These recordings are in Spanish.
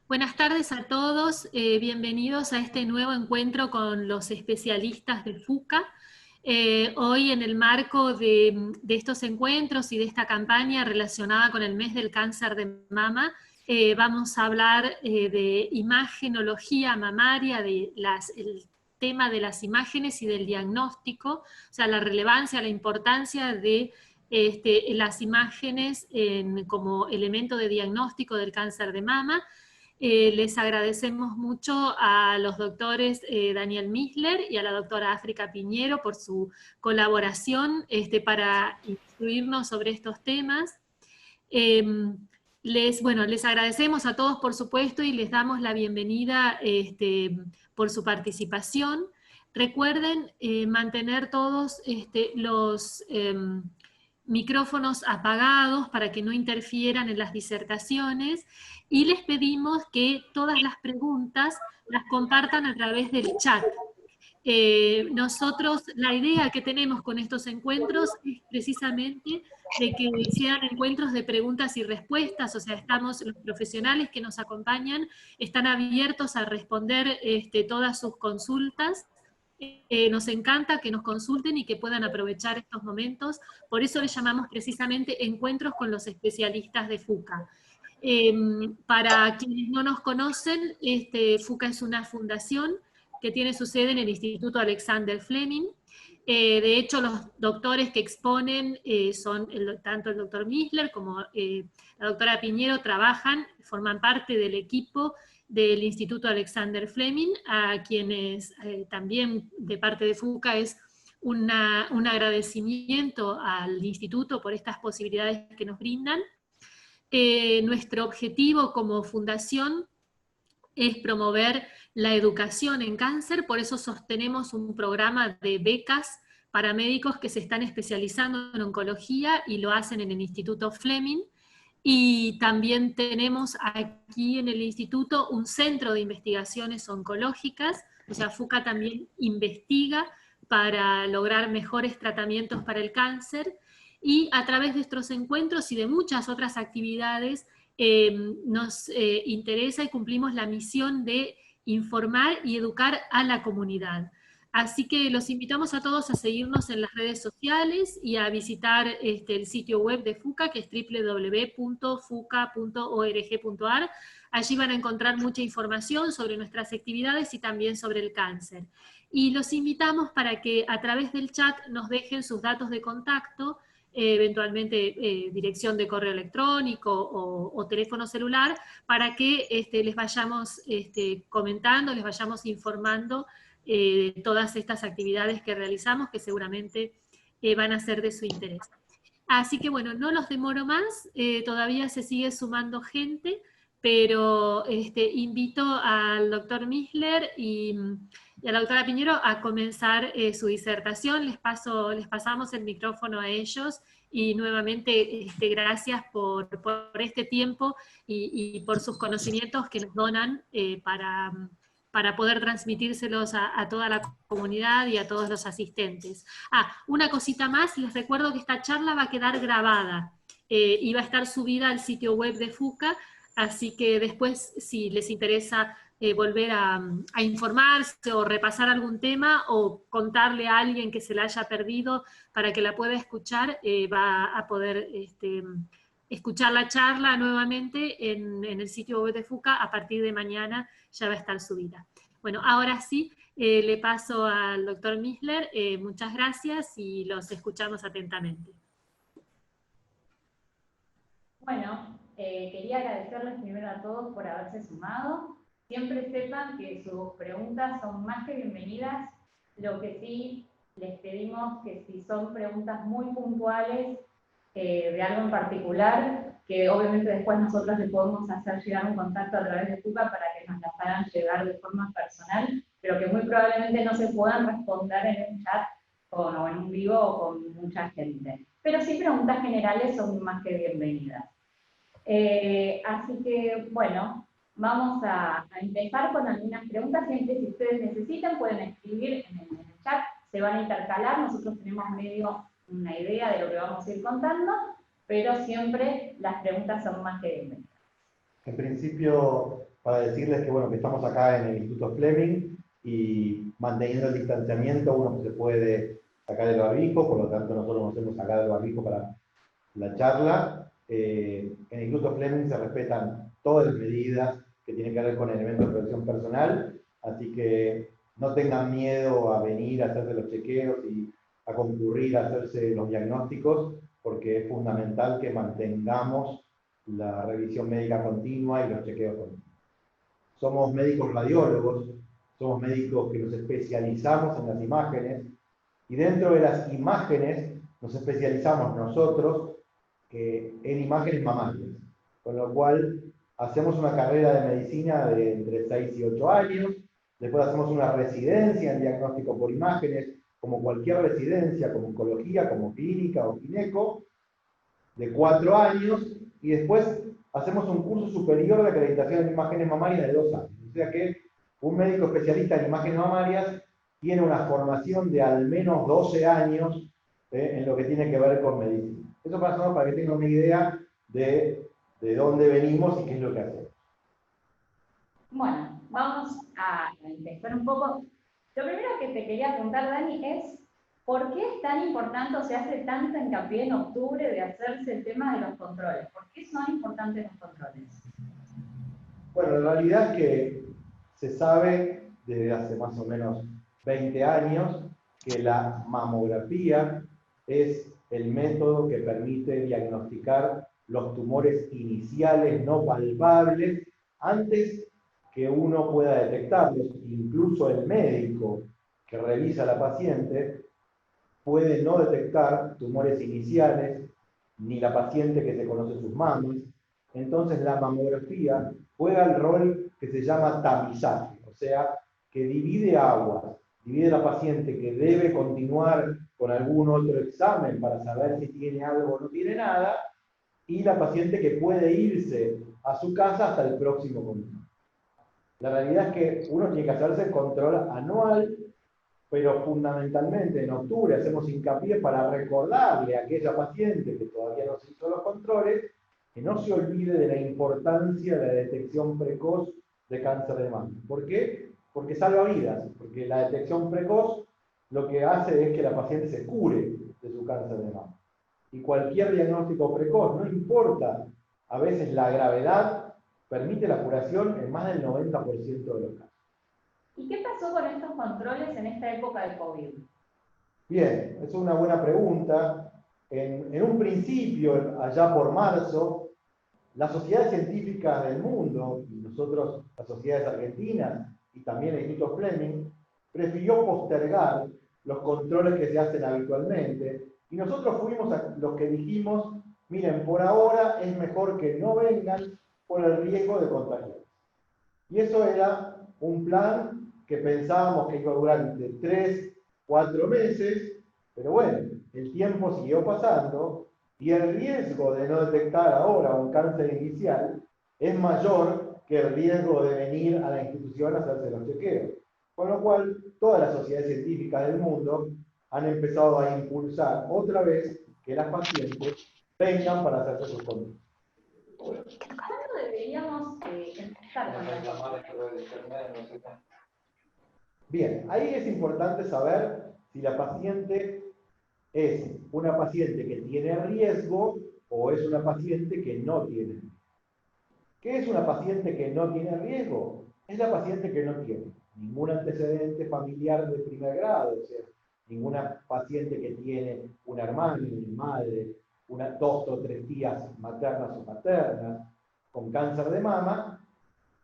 Buenas tardes a todos, bienvenidos a este nuevo encuentro con los especialistas de FUCA. Hoy en el marco de estos encuentros y de esta campaña relacionada con el mes del cáncer de mama, vamos a hablar de imagenología mamaria, el tema de las imágenes y del diagnóstico, o sea, la relevancia, la importancia de las imágenes como elemento de diagnóstico del cáncer de mama. Les agradecemos mucho a los doctores Daniel Misler y a la doctora África Piñero por su colaboración para instruirnos sobre estos temas. Les agradecemos a todos, por supuesto, y les damos la bienvenida por su participación. Recuerden mantener todos los micrófonos apagados para que no interfieran en las disertaciones, y les pedimos que todas las preguntas las compartan a través del chat. Nosotros, la idea que tenemos con estos encuentros es precisamente de que sean encuentros de preguntas y respuestas, o sea, los profesionales que nos acompañan están abiertos a responder todas sus consultas. Nos encanta que nos consulten y que puedan aprovechar estos momentos, por eso les llamamos precisamente encuentros con los especialistas de FUCA. Para quienes no nos conocen, FUCA es una fundación que tiene su sede en el Instituto Alexander Fleming. De hecho, los doctores que exponen son tanto el doctor Misler como la doctora Piñero, forman parte del equipo del Instituto Alexander Fleming, a quienes también de parte de FUCA es un agradecimiento al instituto por estas posibilidades que nos brindan. Nuestro objetivo como fundación es promover la educación en cáncer, por eso sostenemos un programa de becas para médicos que se están especializando en oncología y lo hacen en el Instituto Fleming. Y también tenemos aquí en el instituto un centro de investigaciones oncológicas, o sea, FUCA también investiga para lograr mejores tratamientos para el cáncer, y a través de estos encuentros y de muchas otras actividades nos interesa y cumplimos la misión de informar y educar a la comunidad. Así que los invitamos a todos a seguirnos en las redes sociales y a visitar el sitio web de FUCA, que es www.fuca.org.ar. Allí van a encontrar mucha información sobre nuestras actividades y también sobre el cáncer. Y los invitamos para que a través del chat nos dejen sus datos de contacto, eventualmente dirección de correo electrónico o teléfono celular, para que les vayamos comentando, les vayamos informando todas estas actividades que realizamos, que seguramente van a ser de su interés. Así que bueno, no los demoro más, todavía se sigue sumando gente, pero invito al doctor Misler y a la doctora Piñero a comenzar su disertación. Les pasamos el micrófono a ellos, y nuevamente gracias por este tiempo y por sus conocimientos que nos donan para poder transmitírselos a toda la comunidad y a todos los asistentes. Una cosita más, les recuerdo que esta charla va a quedar grabada y va a estar subida al sitio web de FUCA, así que después, si les interesa volver a informarse o repasar algún tema o contarle a alguien que se la haya perdido para que la pueda escuchar, va a poder escuchar la charla nuevamente en el sitio web de FUCA. A partir de mañana ya va a estar subida. Bueno, ahora sí, le paso al doctor Misler. Muchas gracias y los escuchamos atentamente. Bueno, quería agradecerles primero a todos por haberse sumado. Siempre sepan que sus preguntas son más que bienvenidas. Lo que sí les pedimos que si son preguntas muy puntuales de algo en particular, que obviamente después nosotros les podemos hacer llegar un contacto a través de FUCA para que nos las hagan llegar de forma personal, pero que muy probablemente no se puedan responder en un chat o en un vivo o con mucha gente. Pero sí, preguntas generales son más que bienvenidas. Así que, bueno, vamos a empezar con algunas preguntas. Siempre, si ustedes necesitan, pueden escribir en el chat, se van a intercalar. Nosotros tenemos medio una idea de lo que vamos a ir contando, pero siempre las preguntas son más que bienvenidas. En principio, para decirles que, bueno, que estamos acá en el Instituto Fleming y manteniendo el distanciamiento uno se puede sacar el barbijo, por lo tanto nosotros nos hemos sacado el barbijo para la charla. En el Instituto Fleming se respetan todas las medidas que tienen que ver con elementos de protección personal, así que no tengan miedo a venir a hacerse los chequeos y a concurrir a hacerse los diagnósticos, porque es fundamental que mantengamos la revisión médica continua y los chequeos continuos. Somos médicos radiólogos, somos médicos que nos especializamos en las imágenes, y dentro de las imágenes nos especializamos nosotros en imágenes mamarias, con lo cual hacemos una carrera de medicina de entre 6 y 8 años, después hacemos una residencia en diagnóstico por imágenes, como cualquier residencia, como oncología, como clínica o gineco, de 4 años, y después hacemos un curso superior de acreditación en imágenes mamarias de 2 años. O sea que un médico especialista en imágenes mamarias tiene una formación de al menos 12 años en lo que tiene que ver con medicina. Eso para que tengan una idea de dónde venimos y qué es lo que hacemos. Bueno, vamos a empezar un poco. Lo primero que te quería preguntar, Dani, es ¿por qué es tan importante o se hace tanto hincapié en octubre de hacerse el tema de los controles? ¿Por qué son importantes los controles? Bueno, la realidad es que se sabe desde hace más o menos 20 años que la mamografía es el método que permite diagnosticar los tumores iniciales no palpables antes que uno pueda detectarlos. Incluso el médico que revisa a la paciente puede no detectar tumores iniciales, ni la paciente que se conoce sus mamas. Entonces la mamografía juega el rol que se llama tamizaje, o sea, que divide aguas, divide a la paciente que debe continuar con algún otro examen para saber si tiene algo o no tiene nada, y la paciente que puede irse a su casa hasta el próximo control. La realidad es que uno tiene que hacerse el control anual, pero fundamentalmente en octubre hacemos hincapié para recordarle a aquella paciente que todavía no se hizo los controles, que no se olvide de la importancia de la detección precoz de cáncer de mama. ¿Por qué? Porque salva vidas, porque la detección precoz lo que hace es que la paciente se cure de su cáncer de mama. Y cualquier diagnóstico precoz, no importa, a veces la gravedad permite la curación en más del 90% de los casos. ¿Y qué pasó con estos controles en esta época de COVID? Bien, es una buena pregunta. En un principio, allá por marzo, las sociedades científicas del mundo, y nosotros, las sociedades argentinas, y también el Instituto Fleming, prefirió postergar los controles que se hacen habitualmente, y nosotros fuimos los que dijimos, miren, por ahora es mejor que no vengan por el riesgo de contagiar. Y eso era un plan que pensábamos que iba a durar entre 3, 4 meses, pero bueno, el tiempo siguió pasando y el riesgo de no detectar ahora un cáncer inicial es mayor que el riesgo de venir a la institución a hacerse los chequeos. Con lo cual, todas las sociedades científicas del mundo han empezado a impulsar otra vez que las pacientes vengan para hacerse sus controles. ¿Cuándo deberíamos empezar con esto? Bien, ahí es importante saber si la paciente es una paciente que tiene riesgo o es una paciente que no tiene riesgo. ¿Qué es una paciente que no tiene riesgo? Es la paciente que no tiene ningún antecedente familiar de primer grado, o sea, ninguna paciente que tiene una hermana, una madre, 2 o 3 tías maternas o paternas con cáncer de mama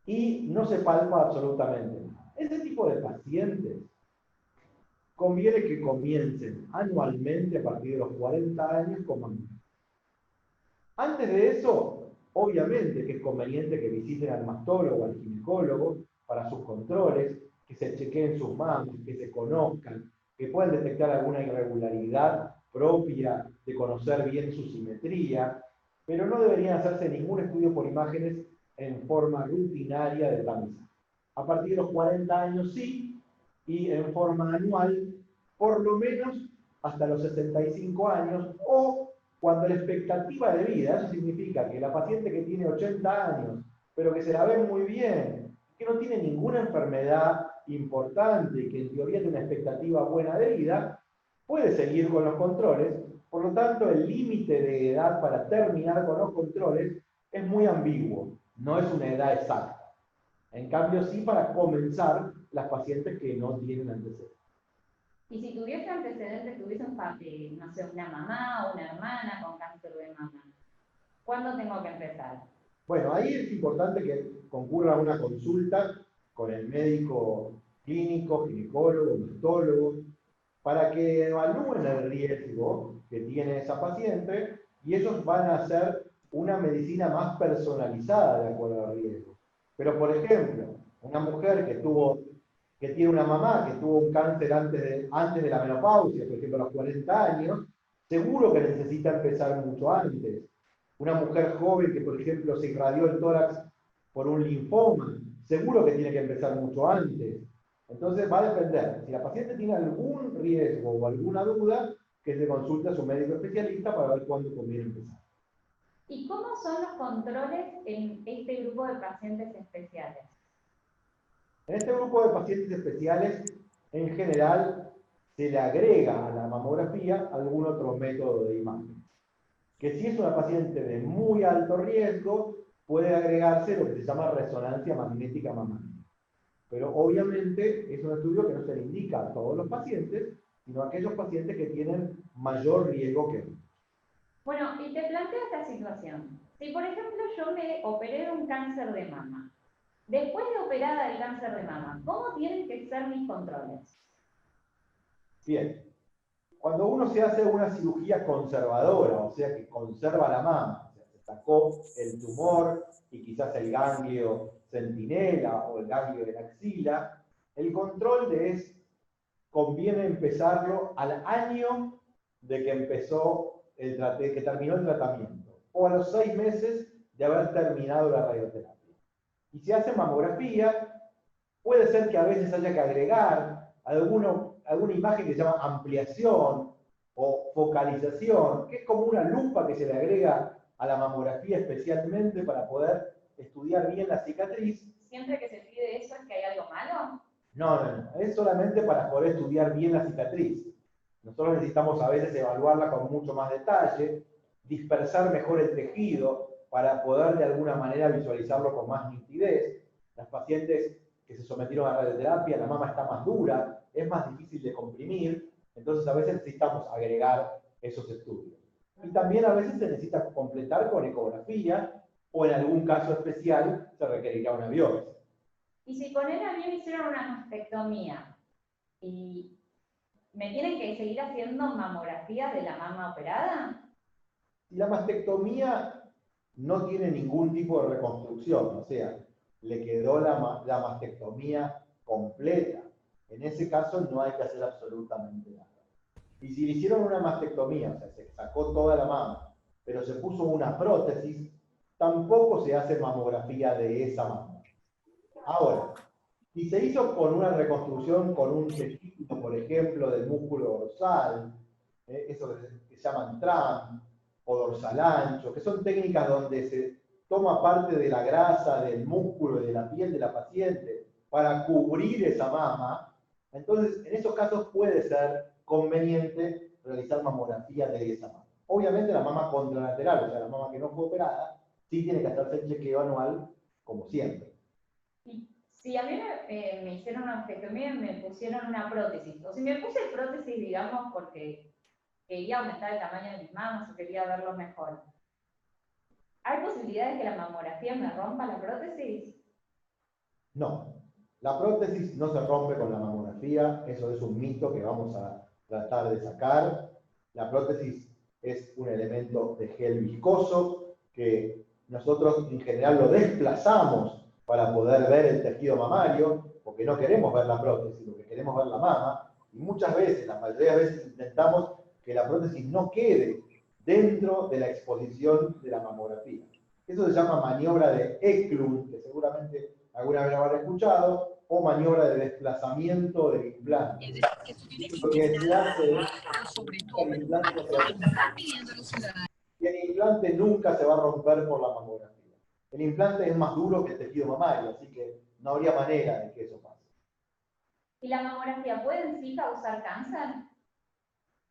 y no se palpa absolutamente nada. Ese tipo de pacientes conviene que comiencen anualmente a partir de los 40 años con mamografía. Antes de eso, obviamente que es conveniente que visiten al mastólogo o al ginecólogo para sus controles, que se chequeen sus mamas, que se conozcan, que puedan detectar alguna irregularidad propia de conocer bien su simetría, pero no deberían hacerse ningún estudio por imágenes en forma rutinaria de tamizaje. A partir de los 40 años sí, y en forma anual, por lo menos hasta los 65 años, o cuando la expectativa de vida, eso significa que la paciente que tiene 80 años pero que se la ve muy bien, que no tiene ninguna enfermedad importante, que en teoría tiene una expectativa buena de vida, puede seguir con los controles. Por lo tanto, el límite de edad para terminar con los controles es muy ambiguo, no es una edad exacta. En cambio, sí para comenzar las pacientes que no tienen antecedentes. Y si tuviese antecedentes, tuviese no sé, una mamá o una hermana con cáncer de mama, ¿cuándo tengo que empezar? Bueno, ahí es importante que concurra a una consulta con el médico clínico, ginecólogo, mastólogo, para que evalúen el riesgo que tiene esa paciente y ellos van a hacer una medicina más personalizada de acuerdo al riesgo. Pero, por ejemplo, una mujer que tiene una mamá que tuvo un cáncer antes de la menopausia, por ejemplo a los 40 años, seguro que necesita empezar mucho antes. Una mujer joven que, por ejemplo, se irradió el tórax por un linfoma, seguro que tiene que empezar mucho antes. Entonces va a depender. Si la paciente tiene algún riesgo o alguna duda, que se consulte a su médico especialista para ver cuándo conviene empezar. ¿Y cómo son los controles en este grupo de pacientes especiales? En este grupo de pacientes especiales, en general, se le agrega a la mamografía algún otro método de imagen. Que si es una paciente de muy alto riesgo, puede agregarse lo que se llama resonancia magnética mamaria. Pero obviamente es un estudio que no se le indica a todos los pacientes, sino a aquellos pacientes que tienen mayor riesgo que otros. Bueno, y te planteo esta situación. Si, por ejemplo, yo me operé de un cáncer de mama, después de operada del cáncer de mama, ¿cómo tienen que ser mis controles? Bien. Cuando uno se hace una cirugía conservadora, o sea que conserva la mama, o sea, se sacó el tumor y quizás el ganglio centinela o el ganglio de la axila, el control conviene empezarlo al año de que que terminó el tratamiento, o a los 6 meses de haber terminado la radioterapia. Y si hace mamografía, puede ser que a veces haya que agregar alguna imagen que se llama ampliación o focalización, que es como una lupa que se le agrega a la mamografía especialmente para poder estudiar bien la cicatriz. ¿Siempre que se pide eso es que hay algo malo? No, es solamente para poder estudiar bien la cicatriz. Nosotros necesitamos a veces evaluarla con mucho más detalle, dispersar mejor el tejido para poder de alguna manera visualizarlo con más nitidez. Las pacientes que se sometieron a radioterapia, la mama está más dura, es más difícil de comprimir, entonces a veces necesitamos agregar esos estudios. Y también a veces se necesita completar con ecografía, o en algún caso especial se requerirá una biopsia. Y si con él a mí me hicieron una mastectomía y me tienen que seguir haciendo mamografía de la mama operada. Si la mastectomía no tiene ningún tipo de reconstrucción, o sea, le quedó la mastectomía completa, en ese caso no hay que hacer absolutamente nada. Y si le hicieron una mastectomía, o sea, se sacó toda la mama, pero se puso una prótesis, tampoco se hace mamografía de esa mama. Ahora, si se hizo con una reconstrucción con un tejido, por ejemplo, del músculo dorsal, eso que se llaman TRAM, o dorsal ancho, que son técnicas donde se toma parte de la grasa, del músculo y de la piel de la paciente para cubrir esa mama, entonces en esos casos puede ser conveniente realizar mamografía de esa mama. Obviamente la mama contralateral, o sea, la mama que no fue operada, sí tiene que hacerse el chequeo anual, como siempre. Y si a mí me hicieron una mastectomía y me pusieron una prótesis, o si me puse prótesis, digamos, porque quería aumentar el tamaño de mis mamas o quería verlo mejor, ¿hay posibilidades de que la mamografía me rompa la prótesis? No, la prótesis no se rompe con la mamografía, eso es un mito que vamos a tratar de sacar. La prótesis es un elemento de gel viscoso que nosotros en general lo desplazamos para poder ver el tejido mamario, porque no queremos ver la prótesis, lo que queremos ver la mama, y muchas veces, la mayoría de veces intentamos que la prótesis no quede dentro de la exposición de la mamografía. Eso se llama maniobra de Eklund, que seguramente alguna vez lo habrán escuchado, o maniobra de desplazamiento del implante. Y el implante nunca se va a romper por la mamografía. El implante es más duro que el tejido mamario, así que no habría manera de que eso pase. ¿Y la mamografía puede en sí causar cáncer?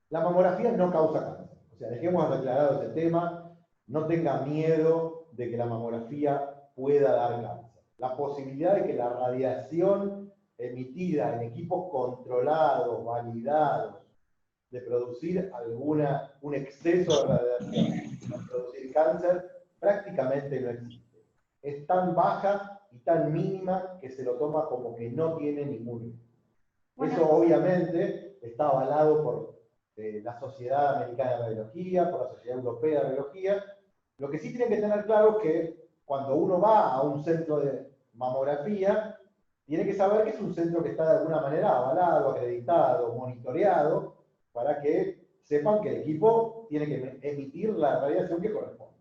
La mamografía no causa cáncer. O sea, dejemos aclarado ese tema. No tenga miedo de que la mamografía pueda dar cáncer. La posibilidad de que la radiación emitida en equipos controlados, validados, de producir un exceso de radiación para producir cáncer, prácticamente no existe. Es tan baja y tan mínima que se lo toma como que no tiene ningún riesgo. Bueno. Eso obviamente está avalado por la Sociedad Americana de Radiología, por la Sociedad Europea de Radiología. Lo que sí tienen que tener claro es que cuando uno va a un centro de mamografía, tiene que saber que es un centro que está de alguna manera avalado, acreditado, monitoreado, para que sepan que el equipo tiene que emitir la radiación que corresponde.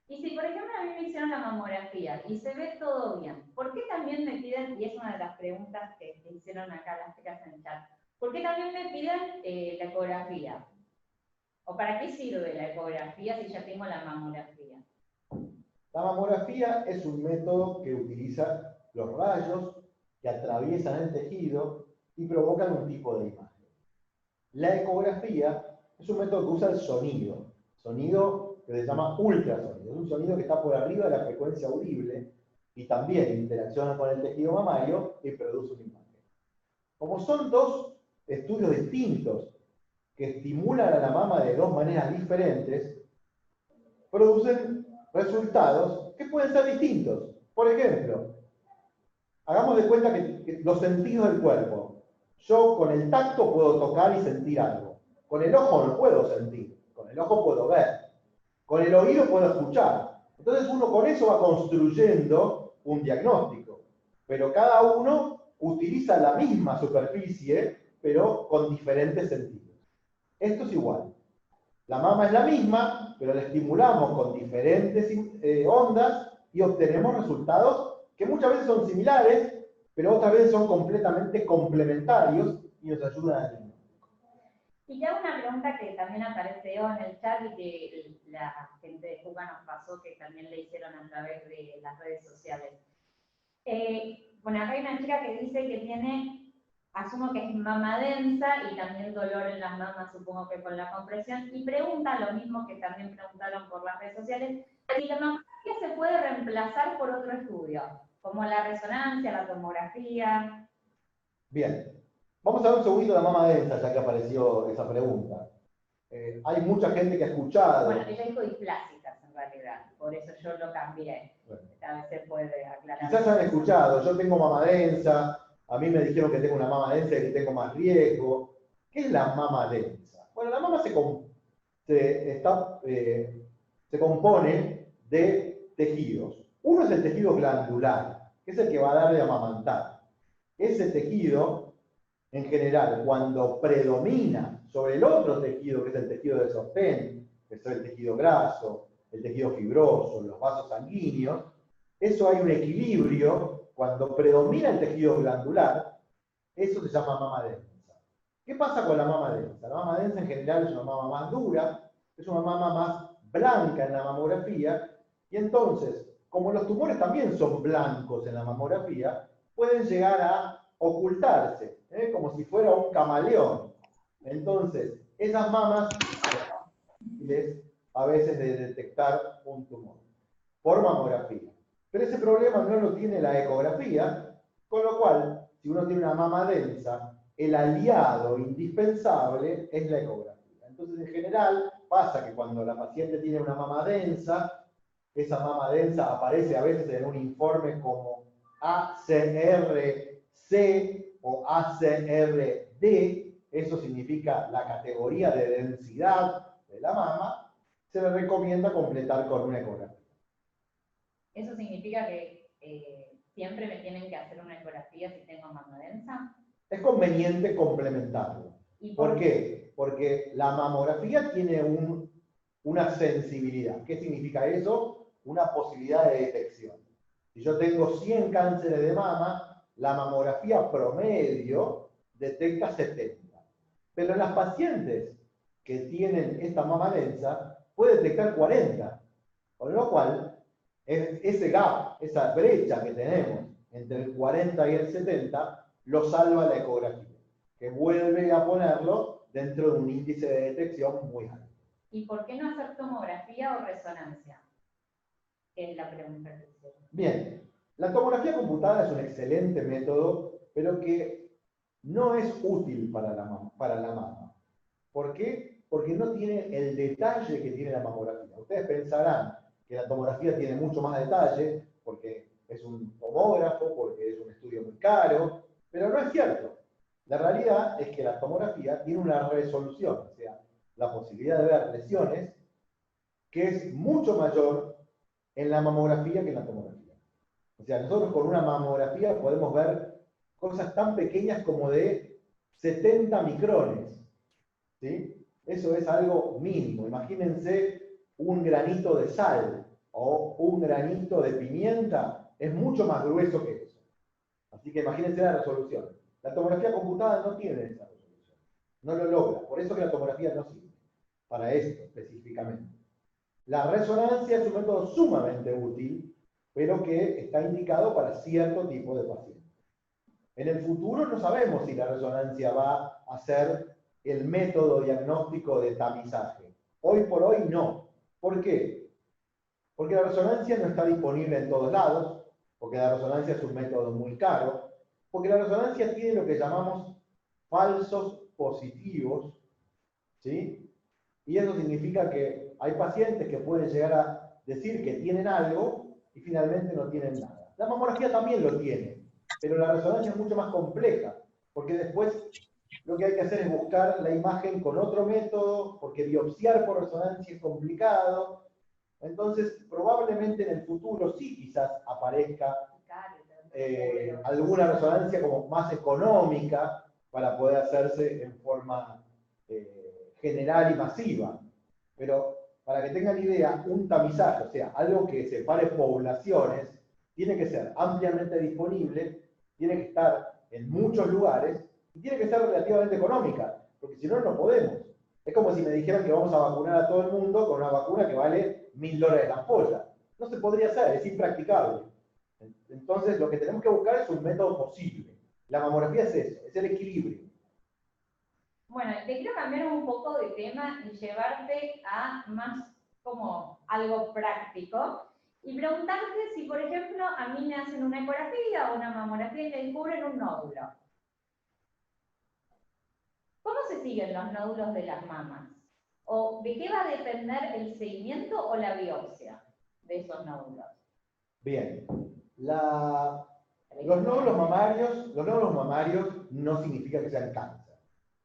Y si, por ejemplo, a mí me hicieron la mamografía y se ve todo bien, ¿por qué también me piden, y es una de las preguntas que hicieron acá las chicas en el chat, ¿por qué también me piden la ecografía? ¿O para qué sirve la ecografía si ya tengo la mamografía? La mamografía es un método que utiliza los rayos que atraviesan el tejido y provocan un tipo de imagen. La ecografía es un método que usa el sonido que se llama ultrasonido. Es un sonido que está por arriba de la frecuencia audible y también interacciona con el tejido mamario y produce una imagen. Como son dos estudios distintos que estimulan a la mama de dos maneras diferentes, producen resultados que pueden ser distintos. Por ejemplo, hagamos de cuenta que los sentidos del cuerpo. Yo con el tacto puedo tocar y sentir algo. Con el ojo no puedo sentir. Con el ojo puedo ver. Con el oído puedo escuchar. Entonces uno con eso va construyendo un diagnóstico. Pero cada uno utiliza la misma superficie, pero con diferentes sentidos. Esto es igual. La mama es la misma, pero la estimulamos con diferentes ondas y obtenemos resultados que muchas veces son similares, pero otras veces son completamente complementarios y nos ayudan a diagnóstico. Y ya una pregunta que también apareció en el chat y que la gente de Juga nos pasó, que también le hicieron a través de las redes sociales. Bueno, acá hay una chica que dice que tiene, asumo que es mama densa y también dolor en las mamas, supongo que con la compresión, y pregunta lo mismo que también preguntaron por las redes sociales, si la mamografía se puede reemplazar por otro estudio, como la resonancia, la tomografía. Bien, vamos a ver un segundito la mama densa, ya que apareció esa pregunta. Hay mucha gente que ha escuchado... Bueno, ella dijo displásicas en realidad, por eso yo lo cambié. Bueno. A veces puede aclarar. Quizás han escuchado, yo tengo mama densa, a mí me dijeron que tengo una mama densa y que tengo más riesgo. ¿Qué es la mama densa? Bueno, la mama se compone de tejidos. Uno es el tejido glandular, que es el que va a dar de amamantar. Ese tejido, en general, cuando predomina sobre el otro tejido, que es el tejido de sostén, que es el tejido graso, el tejido fibroso, los vasos sanguíneos, eso hay un equilibrio. Cuando predomina el tejido glandular, eso se llama mama densa. ¿Qué pasa con la mama densa? La mama densa en general es una mama más dura, es una mama más blanca en la mamografía, y entonces, como los tumores también son blancos en la mamografía, pueden llegar a ocultarse, como si fuera un camaleón. Entonces, esas mamas a veces de detectar un tumor por mamografía. Pero ese problema no lo tiene la ecografía, con lo cual, si uno tiene una mama densa, el aliado indispensable es la ecografía. Entonces, en general, pasa que cuando la paciente tiene una mama densa, esa mama densa aparece a veces en un informe como ACR-C o ACR-D, eso significa la categoría de densidad de la mama, se le recomienda completar con una ecografía. ¿Eso significa que siempre me tienen que hacer una ecografía si tengo mama densa? Es conveniente complementarlo. ¿Por qué? Porque la mamografía tiene una sensibilidad. ¿Qué significa eso? Una posibilidad de detección. Si yo tengo 100 cánceres de mama, la mamografía promedio detecta 70. Pero en las pacientes que tienen esta mama densa, puede detectar 40. Con lo cual, Ese gap, esa brecha que tenemos entre el 40 y el 70, lo salva la ecografía, que vuelve a ponerlo dentro de un índice de detección muy alto. ¿Y por qué no hacer tomografía o resonancia? Es la pregunta que hicieron. Bien, la tomografía computada es un excelente método, pero que no es útil para la mama. ¿Por qué? Porque no tiene el detalle que tiene la mamografía. Ustedes pensarán que la tomografía tiene mucho más detalle, porque es un tomógrafo, porque es un estudio muy caro, pero no es cierto. La realidad es que la tomografía tiene una resolución, o sea, la posibilidad de ver lesiones, que es mucho mayor en la mamografía que en la tomografía. O sea, nosotros con una mamografía podemos ver cosas tan pequeñas como de 70 micrones, ¿sí? Eso es algo mínimo. Imagínense un granito de sal o un granito de pimienta, es mucho más grueso que eso. Así que imagínense la resolución. La tomografía computada no tiene esa resolución, no lo logra. Por eso que la tomografía no sirve para esto específicamente. La resonancia es un método sumamente útil, pero que está indicado para cierto tipo de pacientes. En el futuro no sabemos si la resonancia va a ser el método diagnóstico de tamizaje. Hoy por hoy no. ¿Por qué? Porque la resonancia no está disponible en todos lados, porque la resonancia es un método muy caro, porque la resonancia tiene lo que llamamos falsos positivos, ¿sí? Y eso significa que hay pacientes que pueden llegar a decir que tienen algo y finalmente no tienen nada. La mamografía también lo tiene, pero la resonancia es mucho más compleja, porque después lo que hay que hacer es buscar la imagen con otro método, porque biopsiar por resonancia es complicado. Entonces, probablemente en el futuro sí quizás aparezca alguna resonancia como más económica para poder hacerse en forma general y masiva. Pero para que tengan idea, un tamizaje, o sea, algo que separe poblaciones, tiene que ser ampliamente disponible, tiene que estar en muchos lugares y tiene que ser relativamente económica, porque si no, no podemos. Es como si me dijeran que vamos a vacunar a todo el mundo con una vacuna que vale $1000 la ampolla. No se podría hacer, es impracticable. Entonces, lo que tenemos que buscar es un método posible. La mamografía es eso, es el equilibrio. Bueno, te quiero cambiar un poco de tema y llevarte a más como algo práctico y preguntarte si, por ejemplo, a mí me hacen una ecografía o una mamografía y me descubren un nódulo. ¿Cómo se siguen los nódulos de las mamas? ¿O de qué va a depender el seguimiento o la biopsia de esos nódulos? Bien, los nódulos mamarios no significa que sean cáncer.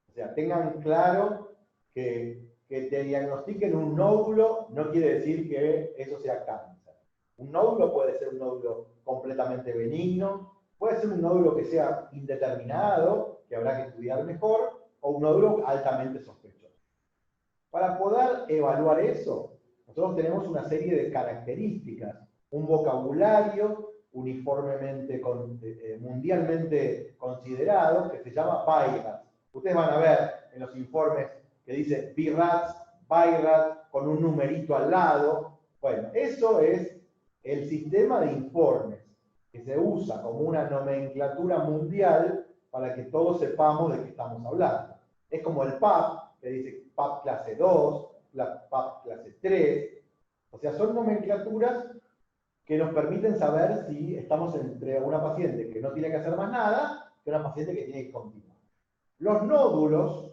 O sea, tengan claro que te diagnostiquen un nódulo no quiere decir que eso sea cáncer. Un nódulo puede ser un nódulo completamente benigno, puede ser un nódulo que sea indeterminado, que habrá que estudiar mejor, o un nódulo altamente sospechoso. Para poder evaluar eso, nosotros tenemos una serie de características, un vocabulario uniformemente, mundialmente considerado, que se llama BI-RADS. Ustedes van a ver en los informes que dice BI-RADS, BI-RADS, con un numerito al lado. Bueno, eso es el sistema de informes que se usa como una nomenclatura mundial para que todos sepamos de qué estamos hablando. Es como el PAP, que dice PAP clase 2, PAP clase 3. O sea, son nomenclaturas que nos permiten saber si estamos entre una paciente que no tiene que hacer más nada que una paciente que tiene que continuar. Los nódulos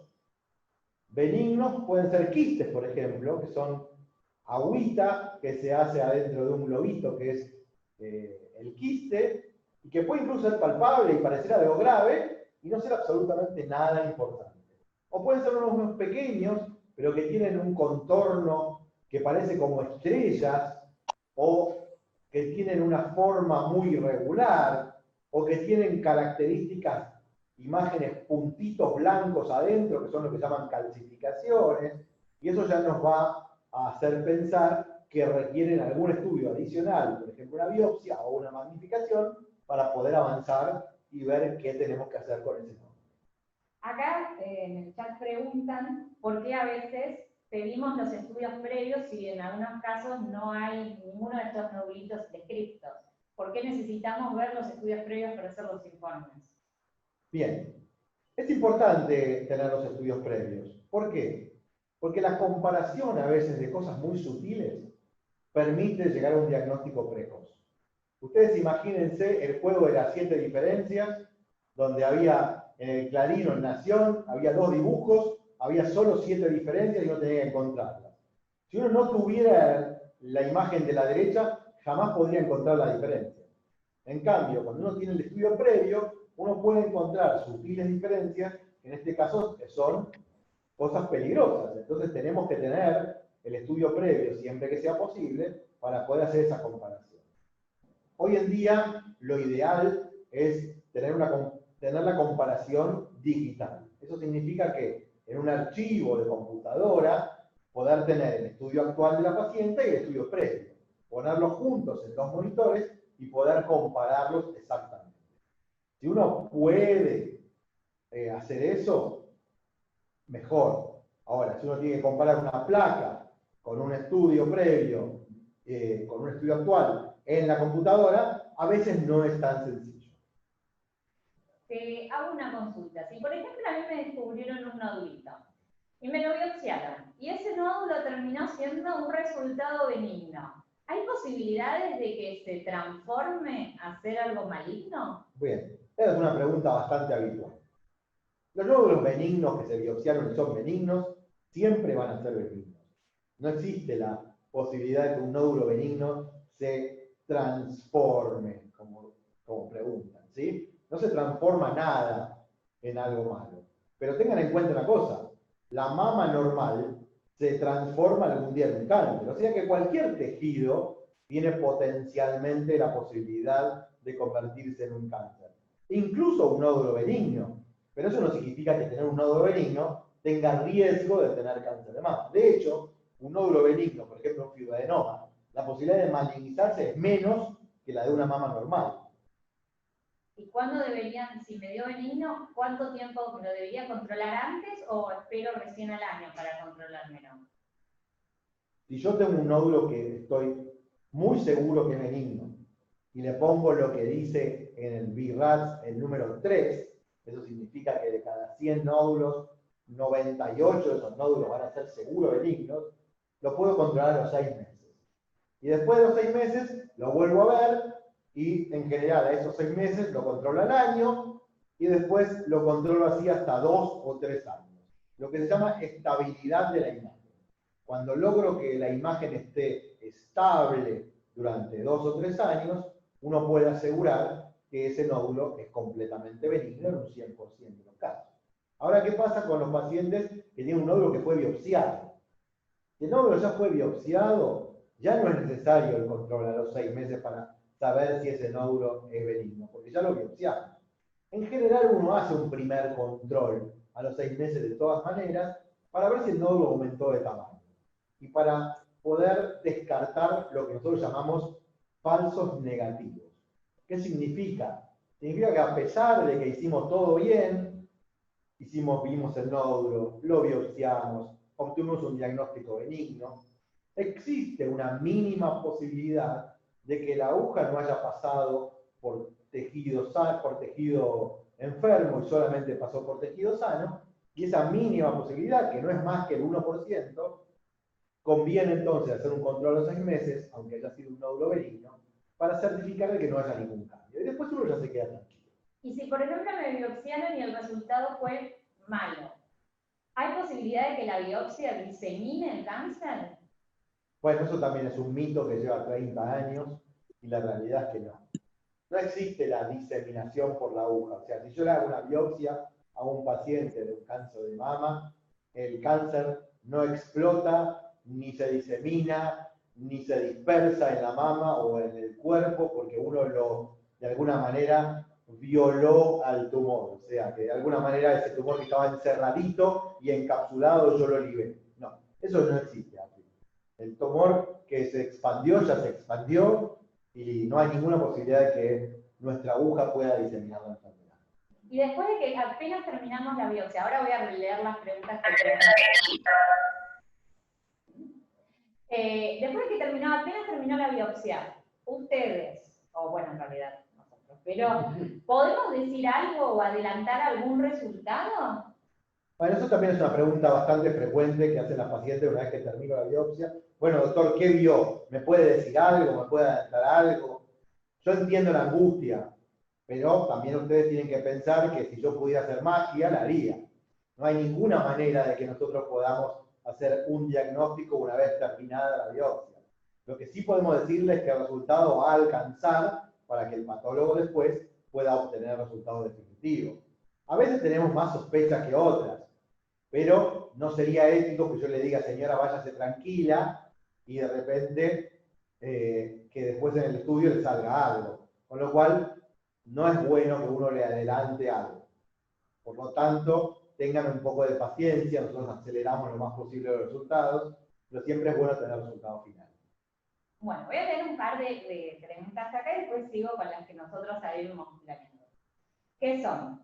benignos pueden ser quistes, por ejemplo, que son agüita que se hace adentro de un globito que es el quiste, y que puede incluso ser palpable y parecer algo grave y no ser absolutamente nada importante. O pueden ser unos pequeños, pero que tienen un contorno que parece como estrellas, o que tienen una forma muy irregular, o que tienen características, imágenes, puntitos blancos adentro, que son lo que llaman calcificaciones, y eso ya nos va a hacer pensar que requieren algún estudio adicional, por ejemplo una biopsia o una magnificación, para poder avanzar y ver qué tenemos que hacer con ese nódulo. Acá en el chat preguntan por qué a veces pedimos los estudios previos si en algunos casos no hay ninguno de estos nódulos descriptos. ¿Por qué necesitamos ver los estudios previos para hacer los informes? Bien, es importante tener los estudios previos. ¿Por qué? Porque la comparación a veces de cosas muy sutiles permite llegar a un diagnóstico precoz. Ustedes imagínense el juego de las 7 diferencias, donde había en el Clarín o en Nación, había 2 dibujos, había solo 7 diferencias y uno tenía que encontrarlas. Si uno no tuviera la imagen de la derecha, jamás podría encontrar la diferencia. En cambio, cuando uno tiene el estudio previo, uno puede encontrar sutiles diferencias, que en este caso son cosas peligrosas. Entonces tenemos que tener el estudio previo, siempre que sea posible, para poder hacer esa comparación. Hoy en día, lo ideal es tener la comparación digital. Eso significa que en un archivo de computadora, poder tener el estudio actual de la paciente y el estudio previo. Ponerlos juntos en 2 monitores y poder compararlos exactamente. Si uno puede hacer eso, mejor. Ahora, si uno tiene que comparar una placa con un estudio previo, con un estudio actual en la computadora, a veces no es tan sencillo. Te hago una consulta. Si, por ejemplo, a mí me descubrieron un nódulito y me lo biopsiaron, y ese nódulo terminó siendo un resultado benigno, ¿hay posibilidades de que se transforme a ser algo maligno? Bien, esa es una pregunta bastante habitual. Los nódulos benignos que se biopsiaron y son benignos, siempre van a ser benignos. No existe la posibilidad de que un nódulo benigno se transforme, como preguntan, ¿sí? No se transforma nada en algo malo. Pero tengan en cuenta una cosa, la mama normal se transforma algún día en un cáncer. O sea que cualquier tejido tiene potencialmente la posibilidad de convertirse en un cáncer. Incluso un nódulo benigno. Pero eso no significa que tener un nódulo benigno tenga riesgo de tener cáncer de mama. De hecho, un nódulo benigno, por ejemplo un fibroadenoma, la posibilidad de malignizarse es menos que la de una mama normal. ¿Y cuándo deberían, si me dio benigno, cuánto tiempo me lo debería controlar antes o espero recién al año para controlármelo? Si yo tengo un nódulo que estoy muy seguro que es benigno y le pongo lo que dice en el BRADS el número 3, eso significa que de cada 100 nódulos, 98 de esos nódulos van a ser seguro benignos, lo puedo controlar a los 6 meses. Y después de los 6 meses lo vuelvo a ver y en general a esos 6 meses lo controlo al año y después lo controlo así hasta 2 o 3 años. Lo que se llama estabilidad de la imagen. Cuando logro que la imagen esté estable durante 2 o 3 años, uno puede asegurar que ese nódulo es completamente benigno en un 100% de los casos. Ahora, ¿qué pasa con los pacientes que tienen un nódulo que fue biopsiado? Si el nódulo ya fue biopsiado, ya no es necesario el control a los 6 meses para saber si ese nódulo es benigno, porque ya lo biopsiamos. En general uno hace un primer control a los 6 meses de todas maneras para ver si el nódulo aumentó de tamaño y para poder descartar lo que nosotros llamamos falsos negativos. ¿Qué significa? Significa que a pesar de que hicimos todo bien, vimos el nódulo, lo biopsiamos, obtuvimos un diagnóstico benigno, existe una mínima posibilidad de que la aguja no haya pasado por tejido enfermo y solamente pasó por tejido sano, y esa mínima posibilidad, que no es más que el 1%, conviene entonces hacer un control a los 6 meses, aunque haya sido un nódulo benigno, para certificar de que no haya ningún cambio. Y después uno ya se queda tranquilo. Y si, por ejemplo, me biopsiaron y el resultado fue malo, ¿hay posibilidad de que la biopsia disemine el cáncer? Bueno, eso también es un mito que lleva 30 años y la realidad es que no. No existe la diseminación por la aguja. O sea, si yo le hago una biopsia a un paciente de un cáncer de mama, el cáncer no explota, ni se disemina, ni se dispersa en la mama o en el cuerpo, porque uno de alguna manera violó al tumor. O sea, que de alguna manera ese tumor que estaba encerradito y encapsulado yo lo liberé. No, eso no existe aquí. El tumor que se expandió ya se expandió y no hay ninguna posibilidad de que nuestra aguja pueda diseminar la enfermedad. Y después de que apenas terminamos la biopsia, ahora voy a releer las preguntas que tenemos. Después de que apenas terminó la biopsia, ustedes, o bueno, en realidad nosotros, pero ¿podemos decir algo o adelantar algún resultado? Bueno, eso también es una pregunta bastante frecuente que hacen las pacientes una vez que termino la biopsia. Bueno, doctor, ¿qué vio? ¿Me puede decir algo? ¿Me puede adelantar algo? Yo entiendo la angustia, pero también ustedes tienen que pensar que si yo pudiera hacer magia, la haría. No hay ninguna manera de que nosotros podamos hacer un diagnóstico una vez terminada la biopsia. Lo que sí podemos decirles es que el resultado va a alcanzar para que el patólogo después pueda obtener resultados definitivos. A veces tenemos más sospechas que otras, pero no sería ético que yo le diga, señora, váyase tranquila, y de repente que después en el estudio le salga algo. Con lo cual, no es bueno que uno le adelante algo. Por lo tanto, tengan un poco de paciencia, nosotros aceleramos lo más posible los resultados, pero siempre es bueno tener resultados finales. Bueno, voy a tener un par de preguntas acá y después sigo con las que nosotros sabemos planeando. ¿Qué son?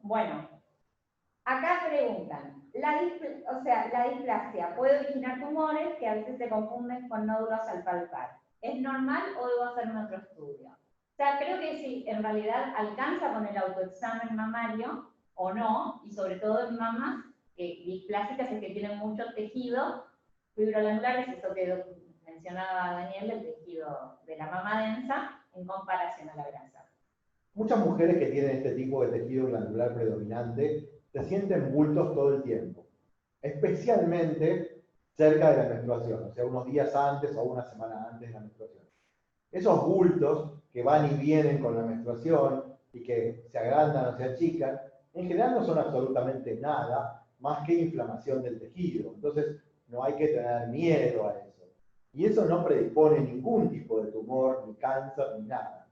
Bueno, acá preguntan, la displasia puede originar tumores que a veces se confunden con nódulos al palpar. ¿Es normal o debo hacerme otro estudio? O sea, creo que si en realidad alcanza con el autoexamen mamario o no, y sobre todo en mamas displásicas es que tienen mucho tejido fibroglandular, es eso que mencionaba Daniel, el tejido de la mama densa en comparación a la grasa. Muchas mujeres que tienen este tipo de tejido glandular predominante se sienten bultos todo el tiempo, especialmente cerca de la menstruación, o sea, unos días antes o una semana antes de la menstruación. Esos bultos que van y vienen con la menstruación y que se agrandan o se achican, en general no son absolutamente nada más que inflamación del tejido. Entonces, no hay que tener miedo a eso. Y eso no predispone ningún tipo de tumor, ni cáncer, ni nada.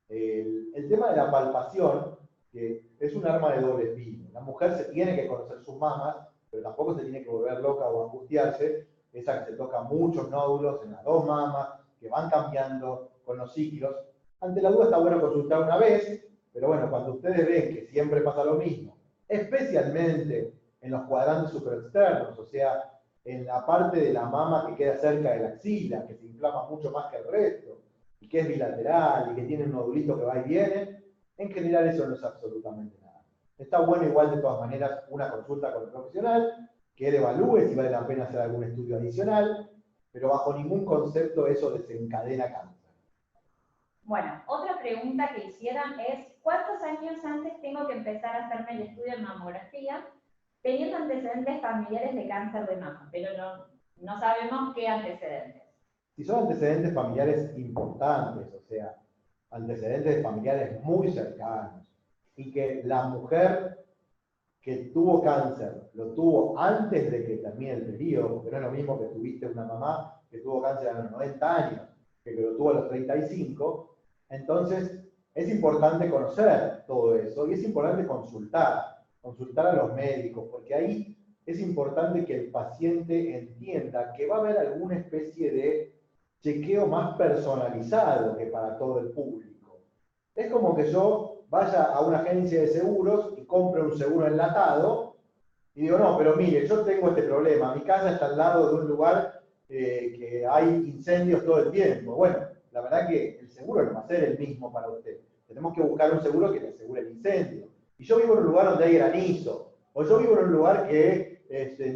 El tema de la palpación, que es un arma de doble filo. La mujer se tiene que conocer sus mamas, pero tampoco se tiene que volver loca o angustiarse. Esa que se toca muchos nódulos en las dos mamas, que van cambiando con los ciclos. Ante la duda está bueno consultar una vez, pero bueno, cuando ustedes ven que siempre pasa lo mismo, especialmente en los cuadrantes superexternos, o sea, en la parte de la mama que queda cerca de la axila, que se inflama mucho más que el resto, y que es bilateral, y que tiene un nodulito que va y viene, en general eso no es absolutamente nada. Está bueno igual de todas maneras una consulta con el profesional, que él evalúe si vale la pena hacer algún estudio adicional, pero bajo ningún concepto eso desencadena cáncer. Bueno, otra pregunta que hicieron es, ¿cuántos años antes tengo que empezar a hacerme el estudio de mamografía teniendo antecedentes familiares de cáncer de mama? Pero no sabemos qué antecedentes. Si son antecedentes familiares importantes, o sea, antecedentes familiares muy cercanos, y que la mujer que tuvo cáncer lo tuvo antes de que termine el periodo, porque no es lo mismo que tuviste una mamá que tuvo cáncer a los 90 años, que lo tuvo a los 35, entonces es importante conocer todo eso y es importante consultar a los médicos, porque ahí es importante que el paciente entienda que va a haber alguna especie de chequeo más personalizado que para todo el público. Es como que yo vaya a una agencia de seguros y compre un seguro enlatado y digo, no, pero mire, yo tengo este problema, mi casa está al lado de un lugar que hay incendios todo el tiempo. Bueno, la verdad que el seguro no va a ser el mismo para usted. Tenemos que buscar un seguro que le asegure el incendio. Y yo vivo en un lugar donde hay granizo, o yo vivo en un lugar que